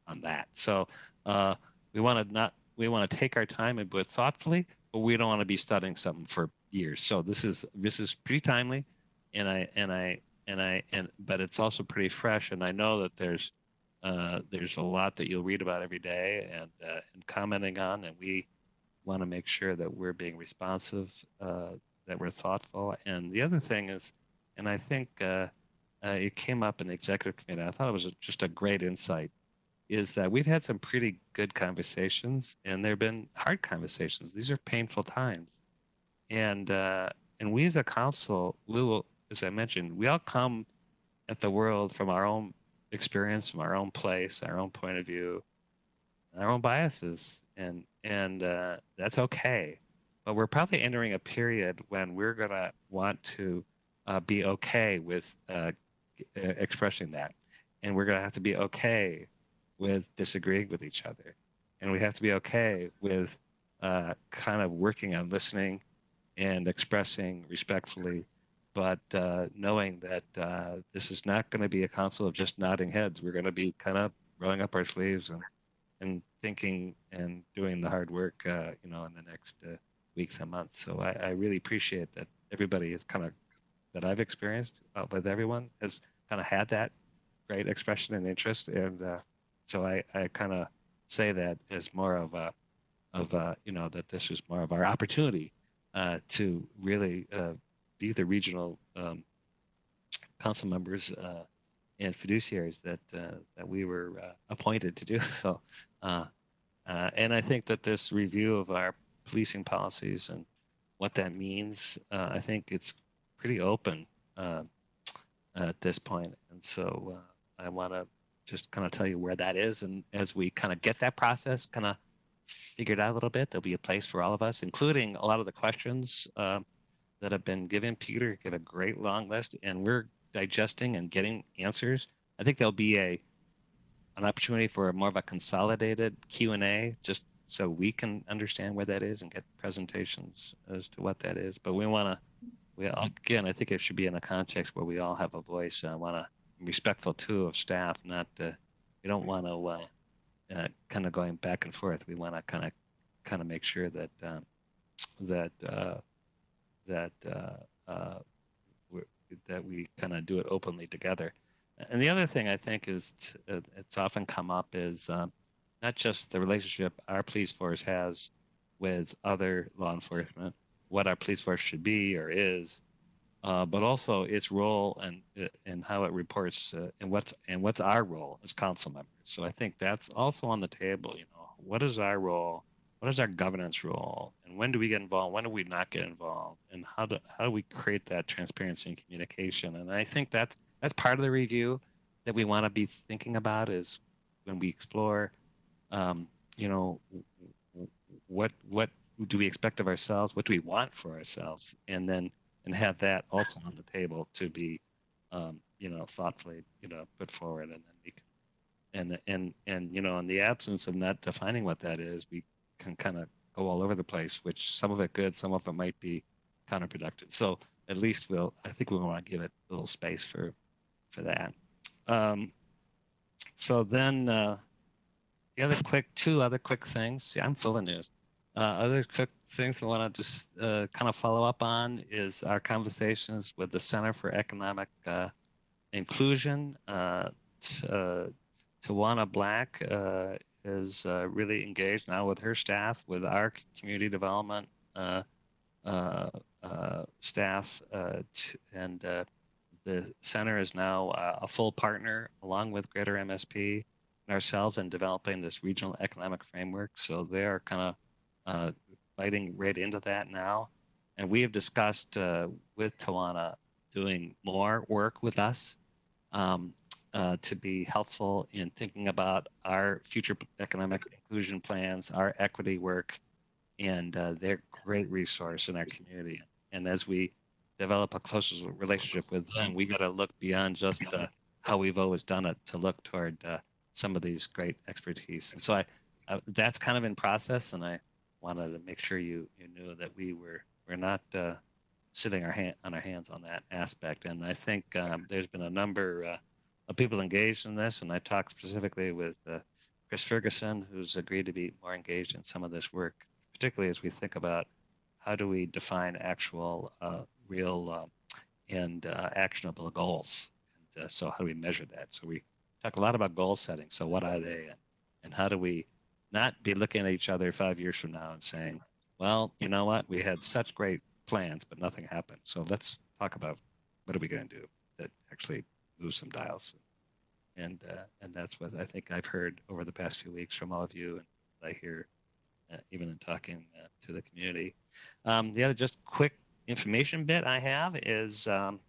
on that. So we want to take our time and do it thoughtfully, but we don't want to be studying something for years. So this is pretty timely, but it's also pretty fresh. And I know that there's a lot that you'll read about every day and commenting on, and we want to make sure that we're being responsive, that we're thoughtful. And the other thing is, and I think it came up in the executive committee, I thought it was just a great insight, is that we've had some pretty good conversations, and there have been hard conversations. These are painful times. And we as a council, we will, as I mentioned, we all come at the world from our own experience, from our own place, our own point of view, our own biases, and that's okay. But we're probably entering a period when we're gonna want to be okay with expressing that, and we're gonna have to be okay with disagreeing with each other, and we have to be okay with kind of working on listening and expressing respectfully, but knowing that this is not going to be a council of just nodding heads. We're going to be kind of rolling up our sleeves and thinking and doing the hard work, in the next weeks and months. So I really appreciate that everybody is that I've experienced with everyone has kind of had that great expression and interest. And so I kind of say that as more of that this is more of our opportunity to really be the regional council members and fiduciaries that we were appointed to do. So, and I think that this review of our policing policies and what that means, I think it's pretty open at this point. And so I want to just kind of tell you where that is. And as we kind of get that process kind of figured out a little bit, there'll be a place for all of us, including a lot of the questions that have been given. Peter gave a great long list, and we're digesting and getting answers. I think there'll be an opportunity for more of a consolidated Q&A, just so we can understand where that is and get presentations as to what that is. But again, I think it should be in a context where we all have a voice. I want to be respectful too of staff, not we don't want to kind of going back and forth. We want to kind of make sure that that we kind of do it openly together. And the other thing I think is it's often come up is not just the relationship our police force has with other law enforcement, what our police force should be or is, but also its role and how it reports and what's our role as council members. So I think that's also on the table. What is our role? What is our governance role? And when do we get involved? When do we not get involved? And how do we create that transparency and communication? And I think that's part of the review that we want to be thinking about is when we explore, what do we expect of ourselves? What do we want for ourselves? And have that also on the table to be, thoughtfully, put forward. And then we can, and in the absence of not defining what that is, we can kind of go all over the place, which some of it good, some of it might be counterproductive. So at least I think we want to give it a little space for that. So then two other quick things. See, I'm full of news. Other quick things I want to just kind of follow up on is our conversations with the Center for Economic Inclusion. Tawana Black is really engaged now with her staff, with our community development staff, and the center is now a full partner along with Greater MSP and ourselves in developing this regional economic framework. So they are kind of biting right into that now. And we have discussed with Tawana doing more work with us to be helpful in thinking about our future economic inclusion plans, our equity work, and they're a great resource in our community. And as we develop a closer relationship with them, we got to look beyond just how we've always done it to look toward some of these great expertise. And so that's kind of in process, and I wanted to make sure you knew that we're not sitting on our hands on that aspect. And I think there's been a number of people engaged in this, and I talked specifically with Chris Ferguson, who's agreed to be more engaged in some of this work, particularly as we think about how do we define actual, real, and actionable goals. And so how do we measure that? So we talk a lot about goal setting. So what are they, and how do we not be looking at each other 5 years from now and saying, well, you know what, we had such great plans, but nothing happened. So let's talk about what are we going to do that actually moves some dials. And that's what I think I've heard over the past few weeks from all of you, and I hear even in talking to the community. The other just quick information bit I have is that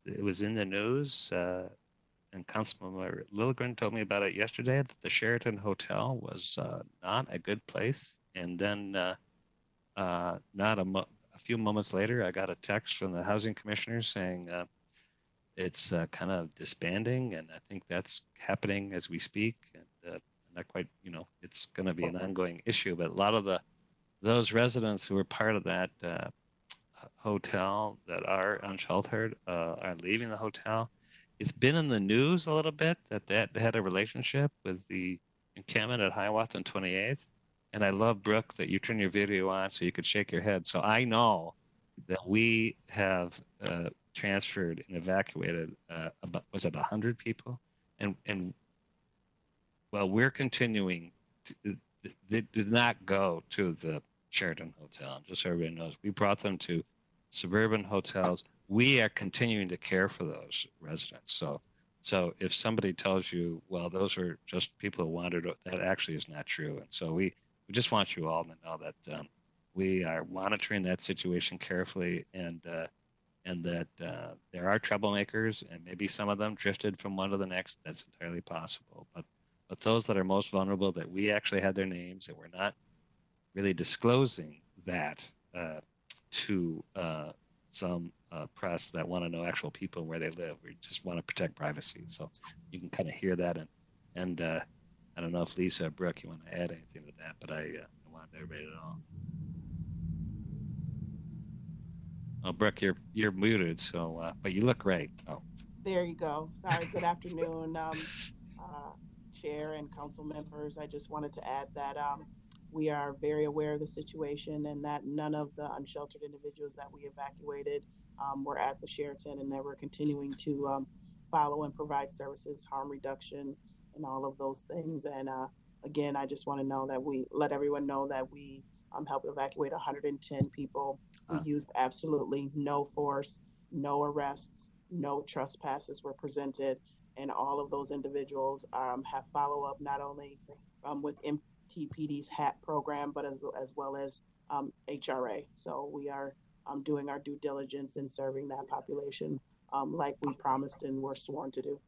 it was in the news, and Councilmember Lilligren told me about it yesterday, that the Sheraton Hotel was not a good place. And then a few moments later, I got a text from the housing commissioner saying it's kind of disbanding, and I think that's happening as we speak. And not quite, it's going to be an ongoing issue, but a lot of those residents who were part of that hotel that are unsheltered are leaving the hotel. It's been in the news a little bit that had a relationship with the encampment at Hiawatha and 28th. And I love, Brooke, that you turn your video on so you could shake your head. So I know that we have transferred and evacuated about, was it 100 people? And well, we're continuing. They did not go to the Sheraton Hotel, just so everybody knows. We brought them to suburban hotels. We are continuing to care for those residents. So if somebody tells you, well, those are just people who wandered, that actually is not true. And so we just want you all to know that we are monitoring that situation carefully, and that there are troublemakers, and maybe some of them drifted from one to the next. That's entirely possible. But those that are most vulnerable, that we actually had their names, and we're not really disclosing that to some press that want to know actual people and where they live. We just want to protect privacy. So you can kind of hear that. And I don't know if Lisa or Brooke, you want to add anything to that, but I want everybody to know. Oh, Brooke, you're muted, so but you look great. Oh. There you go. Sorry. Good afternoon, Chair and council members. I just wanted to add that we are very aware of the situation, and that none of the unsheltered individuals that we evacuated were at the Sheraton, and that we're continuing to follow and provide services, harm reduction, and all of those things. And again, I just want to know that we let everyone know that we helped evacuate 110 people. We used absolutely no force, no arrests, no trespasses were presented, and all of those individuals have follow-up not only with MTPD's HAT program, but as well as HRA. So we are doing our due diligence in serving that population like we promised and were sworn to do.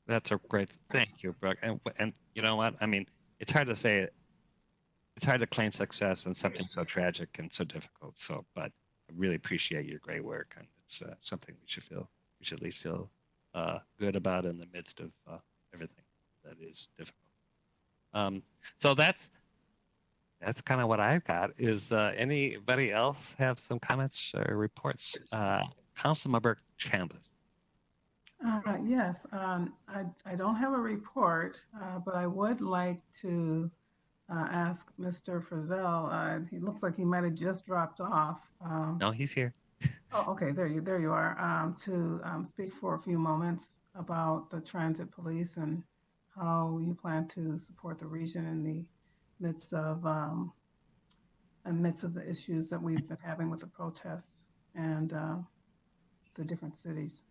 That's a great, thank you, Brooke. And you know what? I mean, it's hard to say, it's hard to claim success in something so tragic and so difficult. So, but I really appreciate your great work, and it's something we should at least feel good about in the midst of everything that is difficult. So that's kind of what I've got. Is anybody else have some comments or reports? Councilmember Chandler. Yes, I don't have a report, but I would like to ask Mr. Frizzell. He looks like he might have just dropped off. No, he's here. Oh, okay, there you are. To speak for a few moments about the transit police and how you plan to support the region in the midst of the issues that we've been having with the protests and the different cities.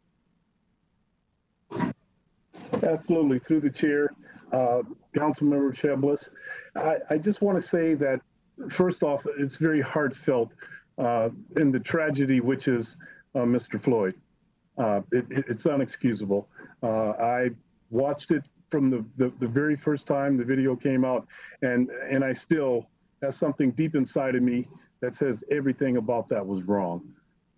Absolutely. Through the chair, Councilmember Sheblis, I just want to say that, first off, it's very heartfelt in the tragedy, which is Mr. Floyd. It's unexcusable. I watched it from the very first time the video came out, and I still have something deep inside of me that says everything about that was wrong.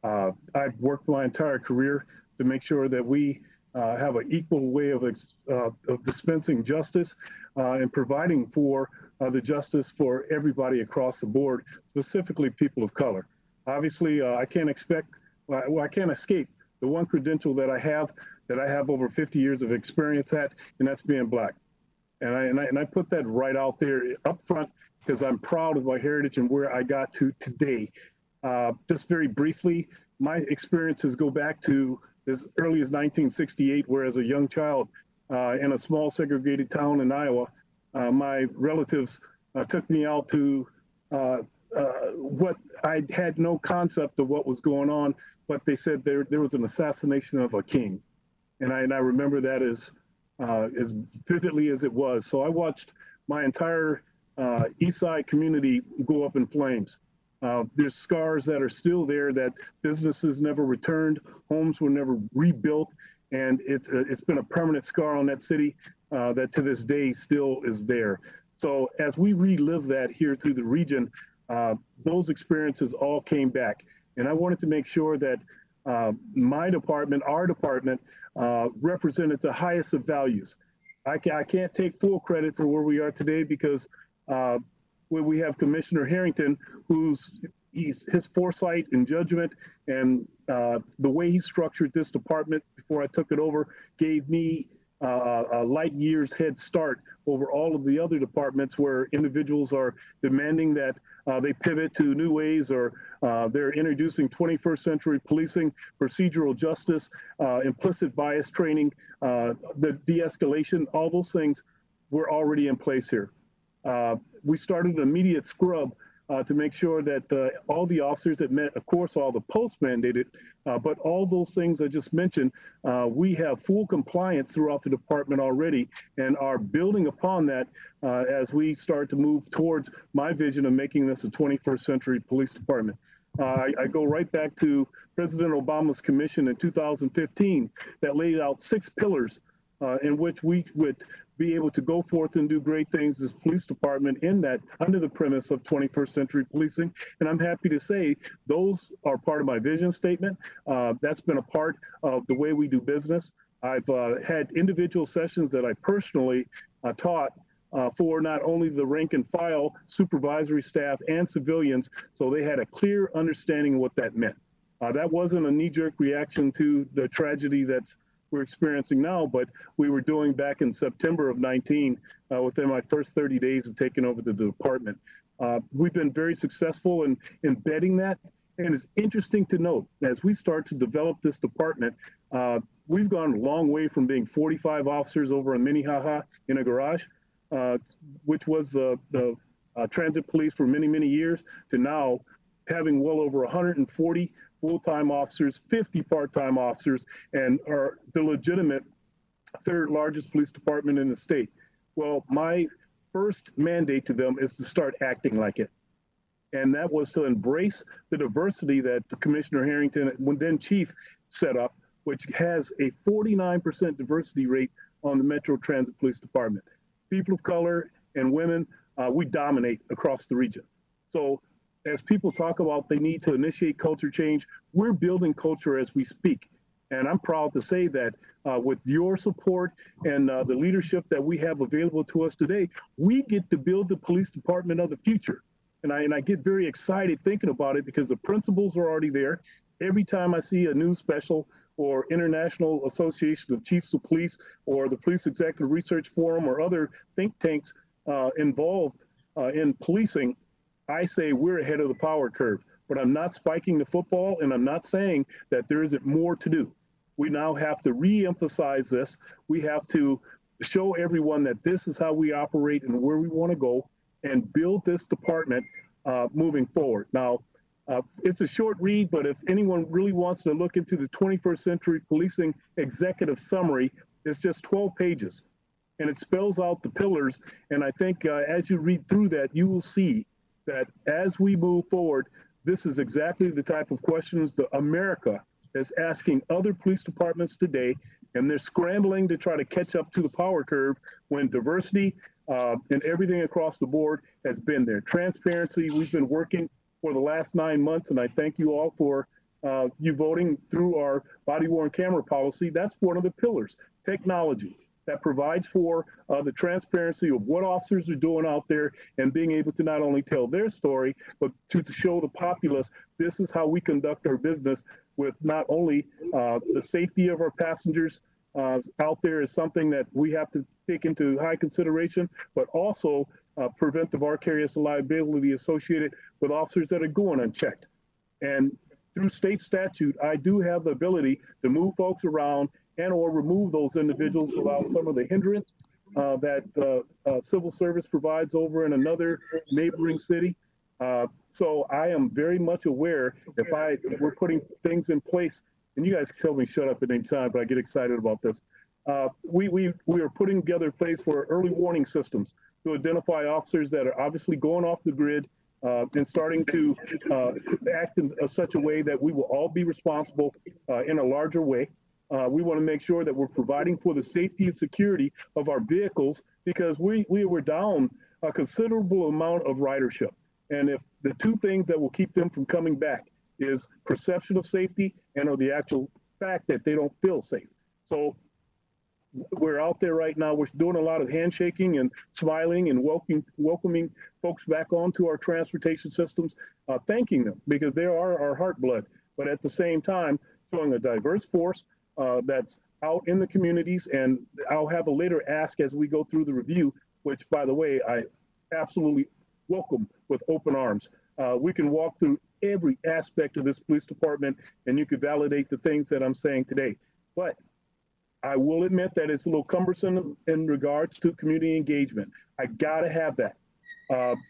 I've worked my entire career to make sure that we have an equal way of dispensing justice and providing for the justice for everybody across the board, specifically people of color. Obviously, I can't expect well, I can't escape the one credential that I have over 50 years of experience at, and that's being Black. And I put that right out there up front because I'm proud of my heritage and where I got to today. Just very briefly, my experiences go back to as early as 1968, where as a young child in a small segregated town in Iowa, my relatives took me out to what I had no concept of what was going on, but they said there was an assassination of a king. And I remember that as vividly as it was. So I watched my entire East Side community go up in flames. There's scars that are still there, that businesses never returned, homes were never rebuilt, and it's been a permanent scar on that city that to this day still is there. So as we relive that here through the region, those experiences all came back. And I wanted to make sure that my department, our department, represented the highest of values. I can't take full credit for where we are today because when we have Commissioner Harrington, his foresight and judgment and the way he structured this department before I took it over gave me a light years head start over all of the other departments where individuals are demanding that they pivot to new ways, or they're introducing 21st century policing, procedural justice, implicit bias training, the de-escalation, all those things were already in place here. We started an immediate scrub to make sure that all the officers that met, of course, all the post-mandated, but all those things I just mentioned, we have full compliance throughout the department already and are building upon that as we start to move towards my vision of making this a 21st century police department. I go right back to President Obama's commission in 2015 that laid out 6 pillars in which we would be able to go forth and do great things as police department in that under the premise of 21st century policing. And I'm happy to say those are part of my vision statement. That's been a part of the way we do business. I've had individual sessions that I personally taught for not only the rank and file, supervisory staff, and civilians, so they had a clear understanding of what that meant. That wasn't a knee-jerk reaction to the tragedy that's we're experiencing now, but we were doing back in September of 19 within my first 30 days of taking over the department. We've been very successful in embedding that, and it's interesting to note as we start to develop this department, we've gone a long way from being 45 officers over in Minnehaha in a garage, which was the transit police for many, many years, to now having well over 140 full-time officers, 50 part-time officers, and are the legitimate 3rd largest police department in the state. Well, my first mandate to them is to start acting like it. And that was to embrace the diversity that the Commissioner Harrington, when then chief, set up, which has a 49% diversity rate on the Metro Transit Police Department. People of color and women, we dominate across the region. So as people talk about they need to initiate culture change, we're building culture as we speak. And I'm proud to say that with your support and the leadership that we have available to us today, we get to build the police department of the future. And I get very excited thinking about it because the principles are already there. Every time I see a news special or International Association of Chiefs of Police or the Police Executive Research Forum or other think tanks involved in policing, I say we're ahead of the power curve, but I'm not spiking the football and I'm not saying that there isn't more to do. We now have to re-emphasize this. We have to show everyone that this is how we operate and where we want to go and build this department moving forward. Now, it's a short read, but if anyone really wants to look into the 21st Century Policing Executive Summary, it's just 12 pages and it spells out the pillars. And I think as you read through that, you will see that as we move forward, this is exactly the type of questions that America is asking other police departments today, and they're scrambling to try to catch up to the power curve when diversity and everything across the board has been there. Transparency, we've been working for the last 9 months, and I thank you all for you voting through our body-worn camera policy. That's one of the pillars. Technology. that provides for the transparency of what officers are doing out there and being able to not only tell their story, but to show the populace this is how we conduct our business with not only the safety of our passengers out there is something that we have to take into high consideration, but also prevent the vicarious liability associated with officers that are going unchecked. And through state statute, I do have the ability to move folks around and or remove those individuals without some of the hindrance that civil service provides over in another neighboring city. So I am very much aware if we're putting things in place, and you guys can tell me shut up at any time, but I get excited about this. We are putting together a place for early warning systems to identify officers that are obviously going off the grid and starting to act in such a way that we will all be responsible in a larger way. We want to make sure that we're providing for the safety and security of our vehicles because we were down a considerable amount of ridership. And if the two things that will keep them from coming back is perception of safety and or the actual fact that they don't feel safe. So we're out there right now. We're doing a lot of handshaking and smiling and welcoming folks back onto our transportation systems, thanking them because they are our heart blood. But at the same time, showing a diverse force that's out in the communities. And I'll have a later ask as we go through the review, which, by the way, I absolutely welcome with open arms. We can walk through every aspect of this police department and you can validate the things that I'm saying today. But I will admit that it's a little cumbersome in regards to community engagement. I gotta have that.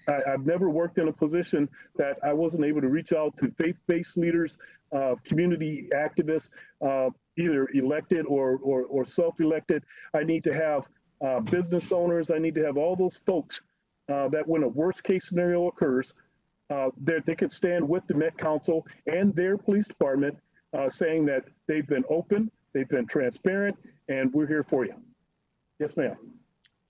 I've never worked in a position that I wasn't able to reach out to faith-based leaders, community activists, either elected or self-elected. I need to have business owners. I need to have all those folks that when a worst case scenario occurs, that they could stand with the Met Council and their police department saying that they've been open, they've been transparent, and we're here for you. Yes, ma'am.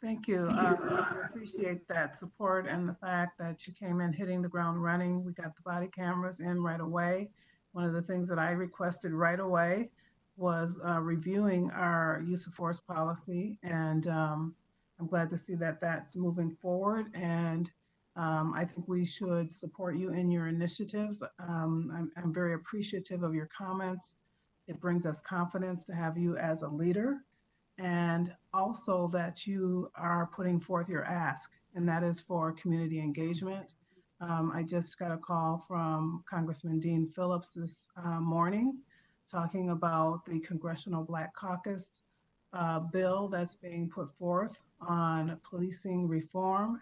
Thank you. I appreciate that support and the fact that you came in hitting the ground running. We got the body cameras in right away. One of the things that I requested right away was reviewing our use of force policy. And I'm glad to see that that's moving forward. And I think we should support you in your initiatives. I'm very appreciative of your comments. It brings us confidence to have you as a leader, and also that you are putting forth your ask, and that is for community engagement. I just got a call from Congressman Dean Phillips this morning talking about the Congressional Black Caucus bill that's being put forth on policing reform.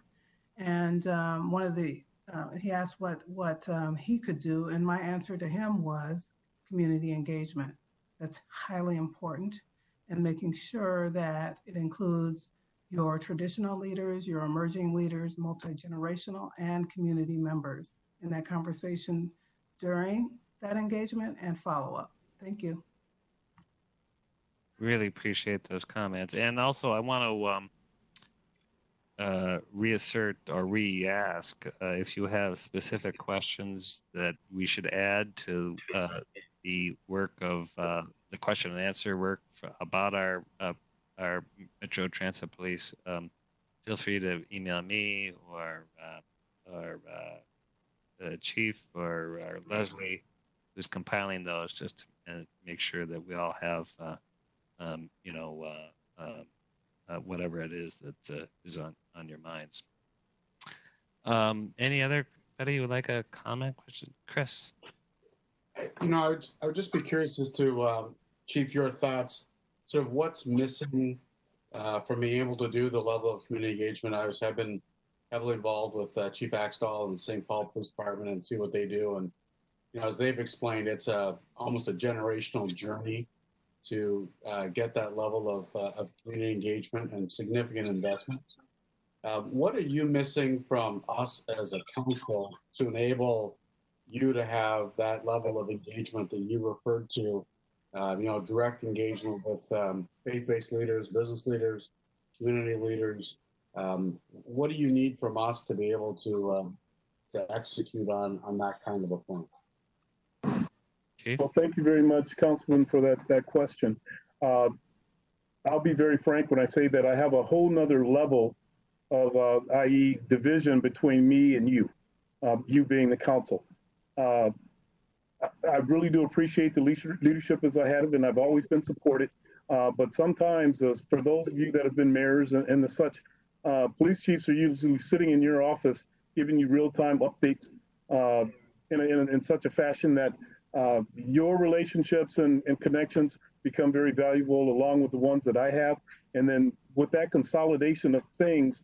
And he asked what he could do, and my answer to him was community engagement. That's highly important, and making sure that it includes your traditional leaders, your emerging leaders, multi-generational, and community members in that conversation during that engagement and follow-up. Thank you. Really appreciate those comments. And also, I want to reassert or re-ask if you have specific questions that we should add to the work of the question and answer work about our Metro Transit Police. Feel free to email me or the chief or Leslie, who's compiling those, just to make sure that we all have whatever it is that is on your minds. Any other, Betty, you would like a comment, question? Chris? I would just be curious as to, Chief, your thoughts, sort of what's missing from being able to do the level of community engagement. I've been heavily involved with Chief Xcel and the St. Paul Police Department and see what they do. And, as they've explained, it's almost a generational journey to get that level of community engagement and significant investments. What are you missing from us as a council to enable you to have that level of engagement that you referred to, direct engagement with faith-based leaders, business leaders, community leaders? What do you need from us to be able to execute on that kind of a point? Well, thank you very much, Councilman, for that question. I'll be very frank when I say that I have a whole nother level of, i.e. division between me and you, you being the council. I really do appreciate the leadership as I had it, and I've always been supported. But sometimes, for those of you that have been mayors and the such, police chiefs are usually sitting in your office giving you real-time updates in such a fashion that your relationships and connections become very valuable along with the ones that I have. And then with that consolidation of things,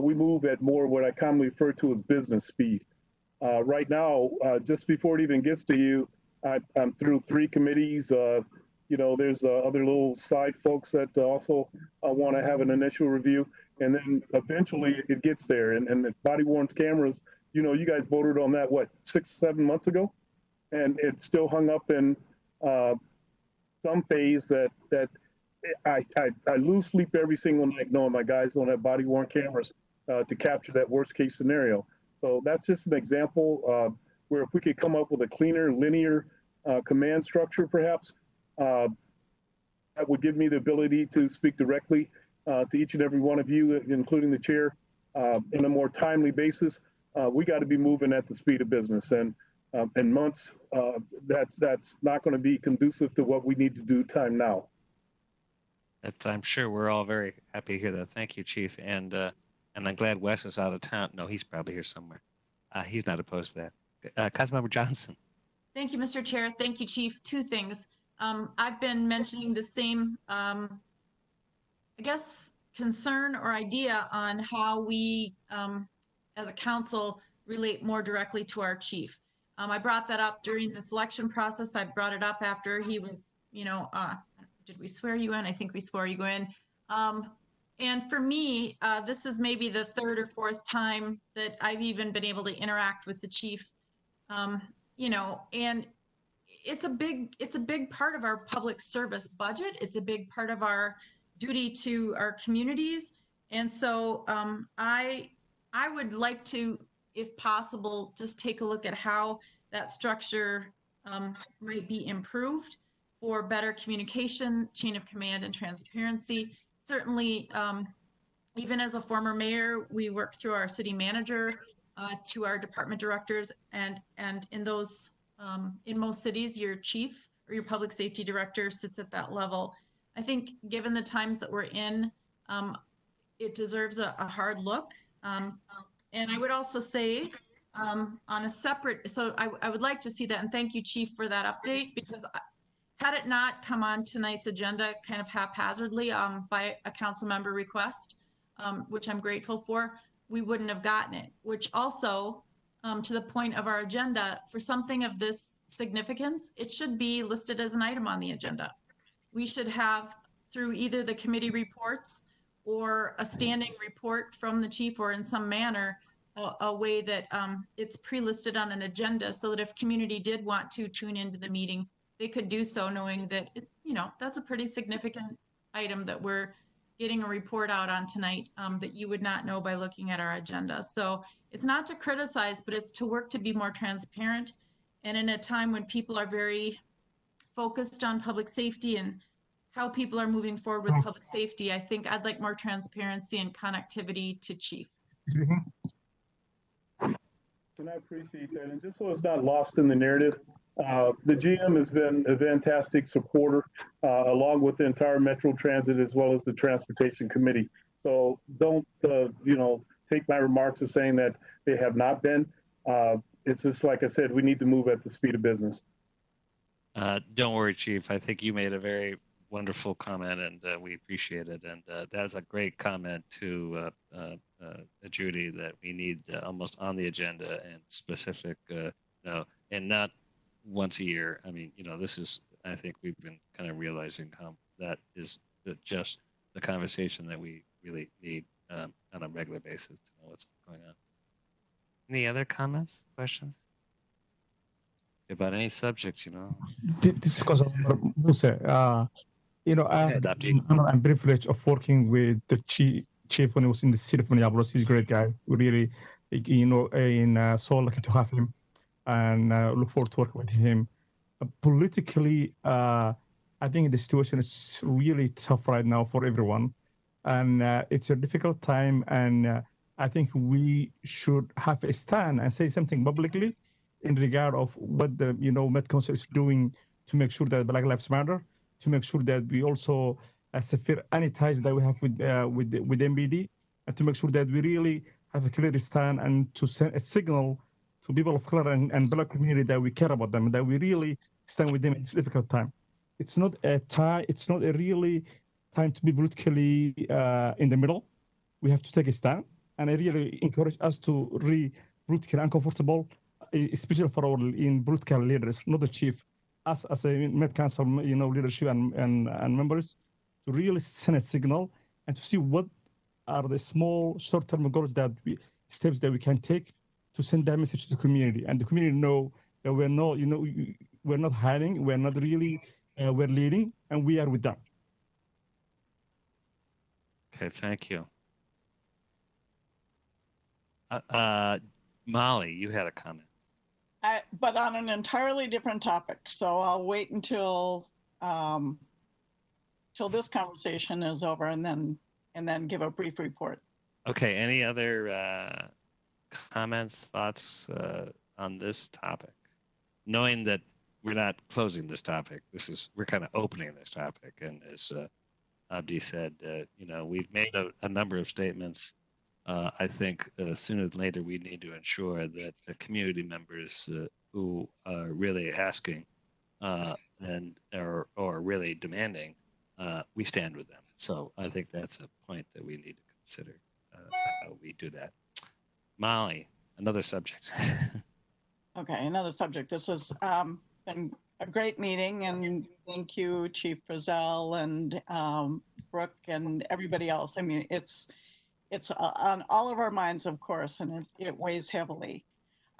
we move at more what I commonly refer to as business speed. Right now, just before it even gets to you, I'm through 3 committees. You know, there's other little side folks that also want to have an initial review. And then eventually it gets there. And the body-worn cameras, you know, you guys voted on that, what, 6-7 months ago? And it's still hung up in some phase that I lose sleep every single night knowing my guys don't have body-worn cameras to capture that worst-case scenario. So that's just an example where if we could come up with a cleaner, linear command structure, perhaps, that would give me the ability to speak directly to each and every one of you, including the chair, in a more timely basis. We got to be moving at the speed of business, and in months, that's not going to be conducive to what we need to do time now. I'm sure we're all very happy to hear that. Thank you, Chief. And I'm glad Wes is out of town. No, he's probably here somewhere. He's not opposed to that. Councilmember Johnson. Thank you, Mr. Chair. Thank you, Chief. 2 things. I've been mentioning the same, I guess, concern or idea on how we, as a council, relate more directly to our chief. I brought that up during the selection process. I brought it up after he was, you know, did we swear you in? I think we swore you in. And for me, this is maybe the 3rd or 4th time that I've even been able to interact with the chief, you know, and it's a big part of our public service budget. It's a big part of our duty to our communities. And so I would like to, if possible, just take a look at how that structure might be improved for better communication, chain of command, and transparency. Certainly, even as a former mayor, we work through our city manager to our department directors, and in those in most cities, your chief or your public safety director sits at that level. I think given the times that we're in, it deserves a hard look. And I would also say on a separate, so I would like to see that, and thank you, Chief, for that update, because had it not come on tonight's agenda kind of haphazardly by a council member request, which I'm grateful for, we wouldn't have gotten it, which also, to the point of our agenda, for something of this significance, it should be listed as an item on the agenda. We should have, through either the committee reports or a standing report from the chief, or in some manner, a way that it's pre-listed on an agenda, so that if community did want to tune into the meeting, they could do so knowing that, you know, that's a pretty significant item that we're getting a report out on tonight that you would not know by looking at our agenda. So it's not to criticize, but it's to work to be more transparent. And in a time when people are very focused on public safety and how people are moving forward with public safety, I think I'd like more transparency and connectivity to chief. And I appreciate that. And just so it's not lost in the narrative, the GM has been a fantastic supporter, along with the entire Metro Transit as well as the Transportation Committee. So don't, you know, take my remarks as saying that they have not been. It's just like I said, we need to move at the speed of business. Don't worry, Chief. I think you made a very wonderful comment, and we appreciate it. And that's a great comment to Judy, that we need almost on the agenda and specific, you know, and not once a year. I mean, you know, this is, I think we've been kind of realizing how that is just the conversation that we really need on a regular basis to know what's going on. Any other comments, questions about any subject, you know? This is because Musa, you know, I'm privileged of working with the chief when he was in the city of Minneapolis. He's a great guy. We really, you know, so lucky to have him, and look forward to working with him. Politically, I think the situation is really tough right now for everyone, and it's a difficult time. And I think we should have a stand and say something publicly in regard of what the Met Council is doing to make sure that Black Lives Matter, to make sure that we also sever any ties that we have with MBD, and to make sure that we really have a clear stand and to send a signal to people of color and Black community that we care about them, that we really stand with them in this difficult time. It's not a time. It's not a really time to be politically in the middle. We have to take a stand, and I really encourage us to politically uncomfortable, especially for our political leaders, not the chief, us as a Met Council, leadership and members, to really send a signal and to see what are the small short-term goals steps that we can take to send that message to the community, and the community know that we're not, we're not hiding, we're not really, we're leading, and we are with them. Okay, thank you. Molly, you had a comment. But on an entirely different topic. So I'll wait until till this conversation is over, and then give a brief report. Okay. Any other comments, thoughts on this topic? Knowing that we're not closing this topic, we're kind of opening this topic, and as Abdi said, we've made a number of statements. I think sooner than later we need to ensure that the community members who are really asking and are really demanding, we stand with them. So I think that's a point that we need to consider how we do that. Molly, another subject. Okay, another subject. This has been a great meeting, and thank you, Chief Frizzell and Brooke and everybody else. I mean, it's on all of our minds, of course, and it weighs heavily.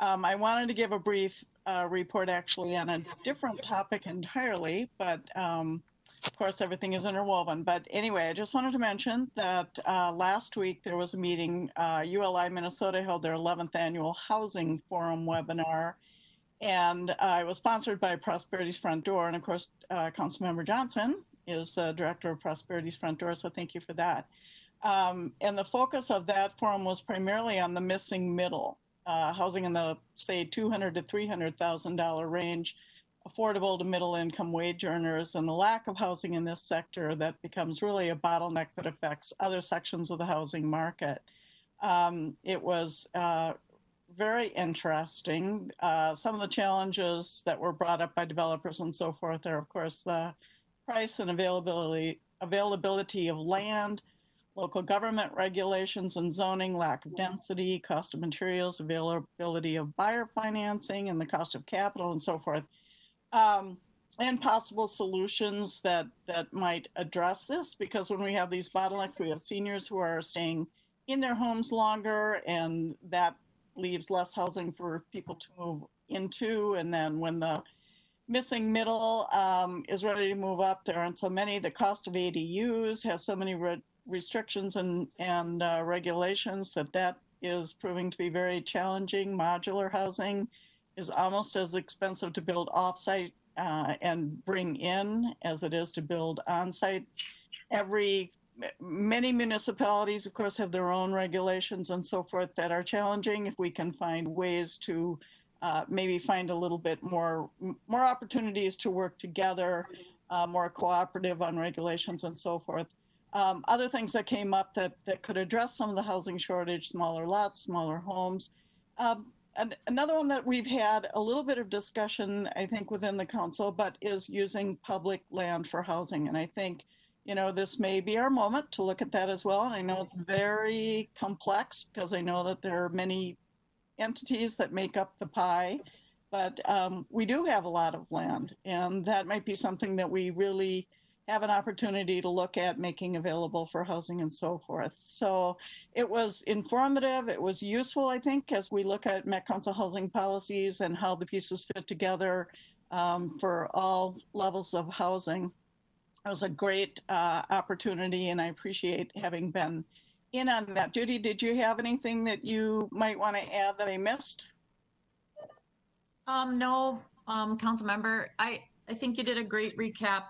I wanted to give a brief report actually on a different topic entirely, but of course everything is interwoven. But anyway, I just wanted to mention that last week there was a meeting, ULI Minnesota held their 11th annual Housing Forum webinar, and it was sponsored by Prosperity's Front Door, and of course Councilmember Johnson is the director of Prosperity's Front Door, so thank you for that. And the focus of that forum was primarily on the missing middle, housing in the, say, $200,000 to $300,000 range, affordable to middle income wage earners, and the lack of housing in this sector that becomes really a bottleneck that affects other sections of the housing market. It was very interesting. Some of the challenges that were brought up by developers and so forth are, of course, the price and availability of land, local government regulations and zoning, lack of density, cost of materials, availability of buyer financing, and the cost of capital and so forth, and possible solutions that might address this, because when we have these bottlenecks, we have seniors who are staying in their homes longer, and that leaves less housing for people to move into. And then when the missing middle is ready to move up, there aren't so many. The cost of ADUs has so many restrictions and regulations that is proving to be very challenging. Modular housing is almost as expensive to build offsite and bring in as it is to build on-site. Many municipalities, of course, have their own regulations and so forth that are challenging. If we can find ways to maybe find a little bit more opportunities to work together, more cooperative on regulations and so forth. Other things that came up that could address some of the housing shortage, smaller lots, smaller homes. And another one that we've had a little bit of discussion, I think, within the council, but is using public land for housing. And I think, this may be our moment to look at that as well. And I know it's very complex because I know that there are many entities that make up the pie, but we do have a lot of land, and that might be something that we really have an opportunity to look at making available for housing and so forth. So it was informative. It was useful, I think, as we look at Met Council housing policies and how the pieces fit together for all levels of housing. It was a great opportunity, and I appreciate having been in on that. Judy, did you have anything that you might want to add that I missed? No, council member. I think you did a great recap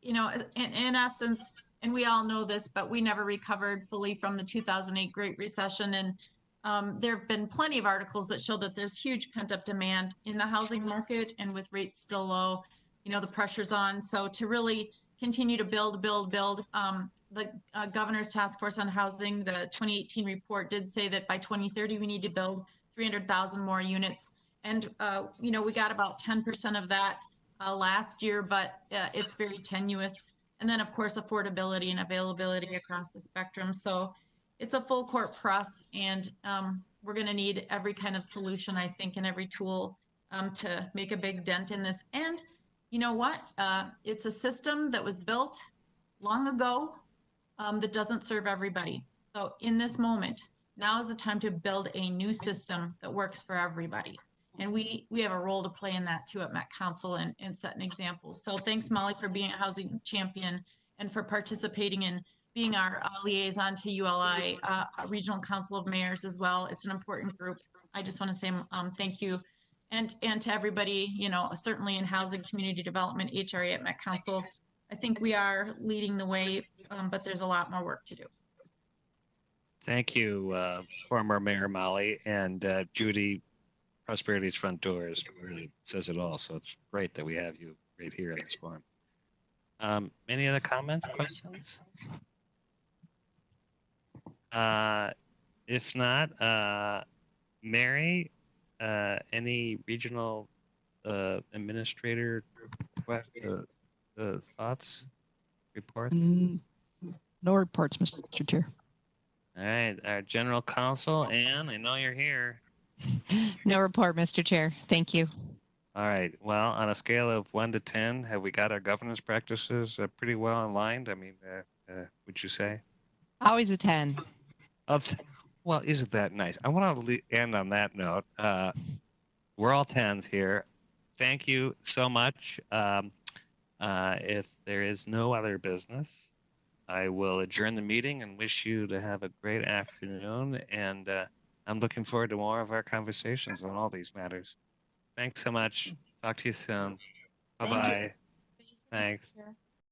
you know, in essence, and we all know this, but we never recovered fully from the 2008 Great Recession. And there have been plenty of articles that show that there's huge pent up demand in the housing market, and with rates still low, you know, the pressure's on. So to really continue to build, the Governor's Task Force on Housing, the 2018 report did say that by 2030, we need to build 300,000 more units. And, you know, we got about 10% of that last year, but it's very tenuous. And then, of course, affordability and availability across the spectrum. So it's a full court press, and we're going to need every kind of solution, I think, and every tool to make a big dent in this. And you know what? It's a system that was built long ago that doesn't serve everybody. So in this moment, now is the time to build a new system that works for everybody. And we have a role to play in that too at Met Council, and set an example. So thanks, Molly, for being a housing champion and for participating in being our liaison to ULI, Regional Council of Mayors as well. It's an important group. I just want to say thank you. And to everybody, you know, certainly in housing, community development, HRA at Met Council. I think we are leading the way, but there's a lot more work to do. Thank you, former Mayor Molly, and Judy. Prosperity's front doors really says it all. So it's great that we have you right here in this forum. Any other comments, questions? If not, Mary, any regional administrator thoughts, reports? No reports, Mr. Chair. All right, our general counsel, Ann, I know you're here. No report, Mr. Chair. Thank you. All right. Well, on a scale of 1 to 10, have we got our governance practices pretty well aligned? I mean, would you say? Always a 10. Well, isn't that nice? I want to end on that note. We're all 10s here. Thank you so much. If there is no other business, I will adjourn the meeting and wish you to have a great afternoon. And I'm looking forward to more of our conversations on all these matters. Thanks so much. Talk to you soon. Bye-bye. Thanks.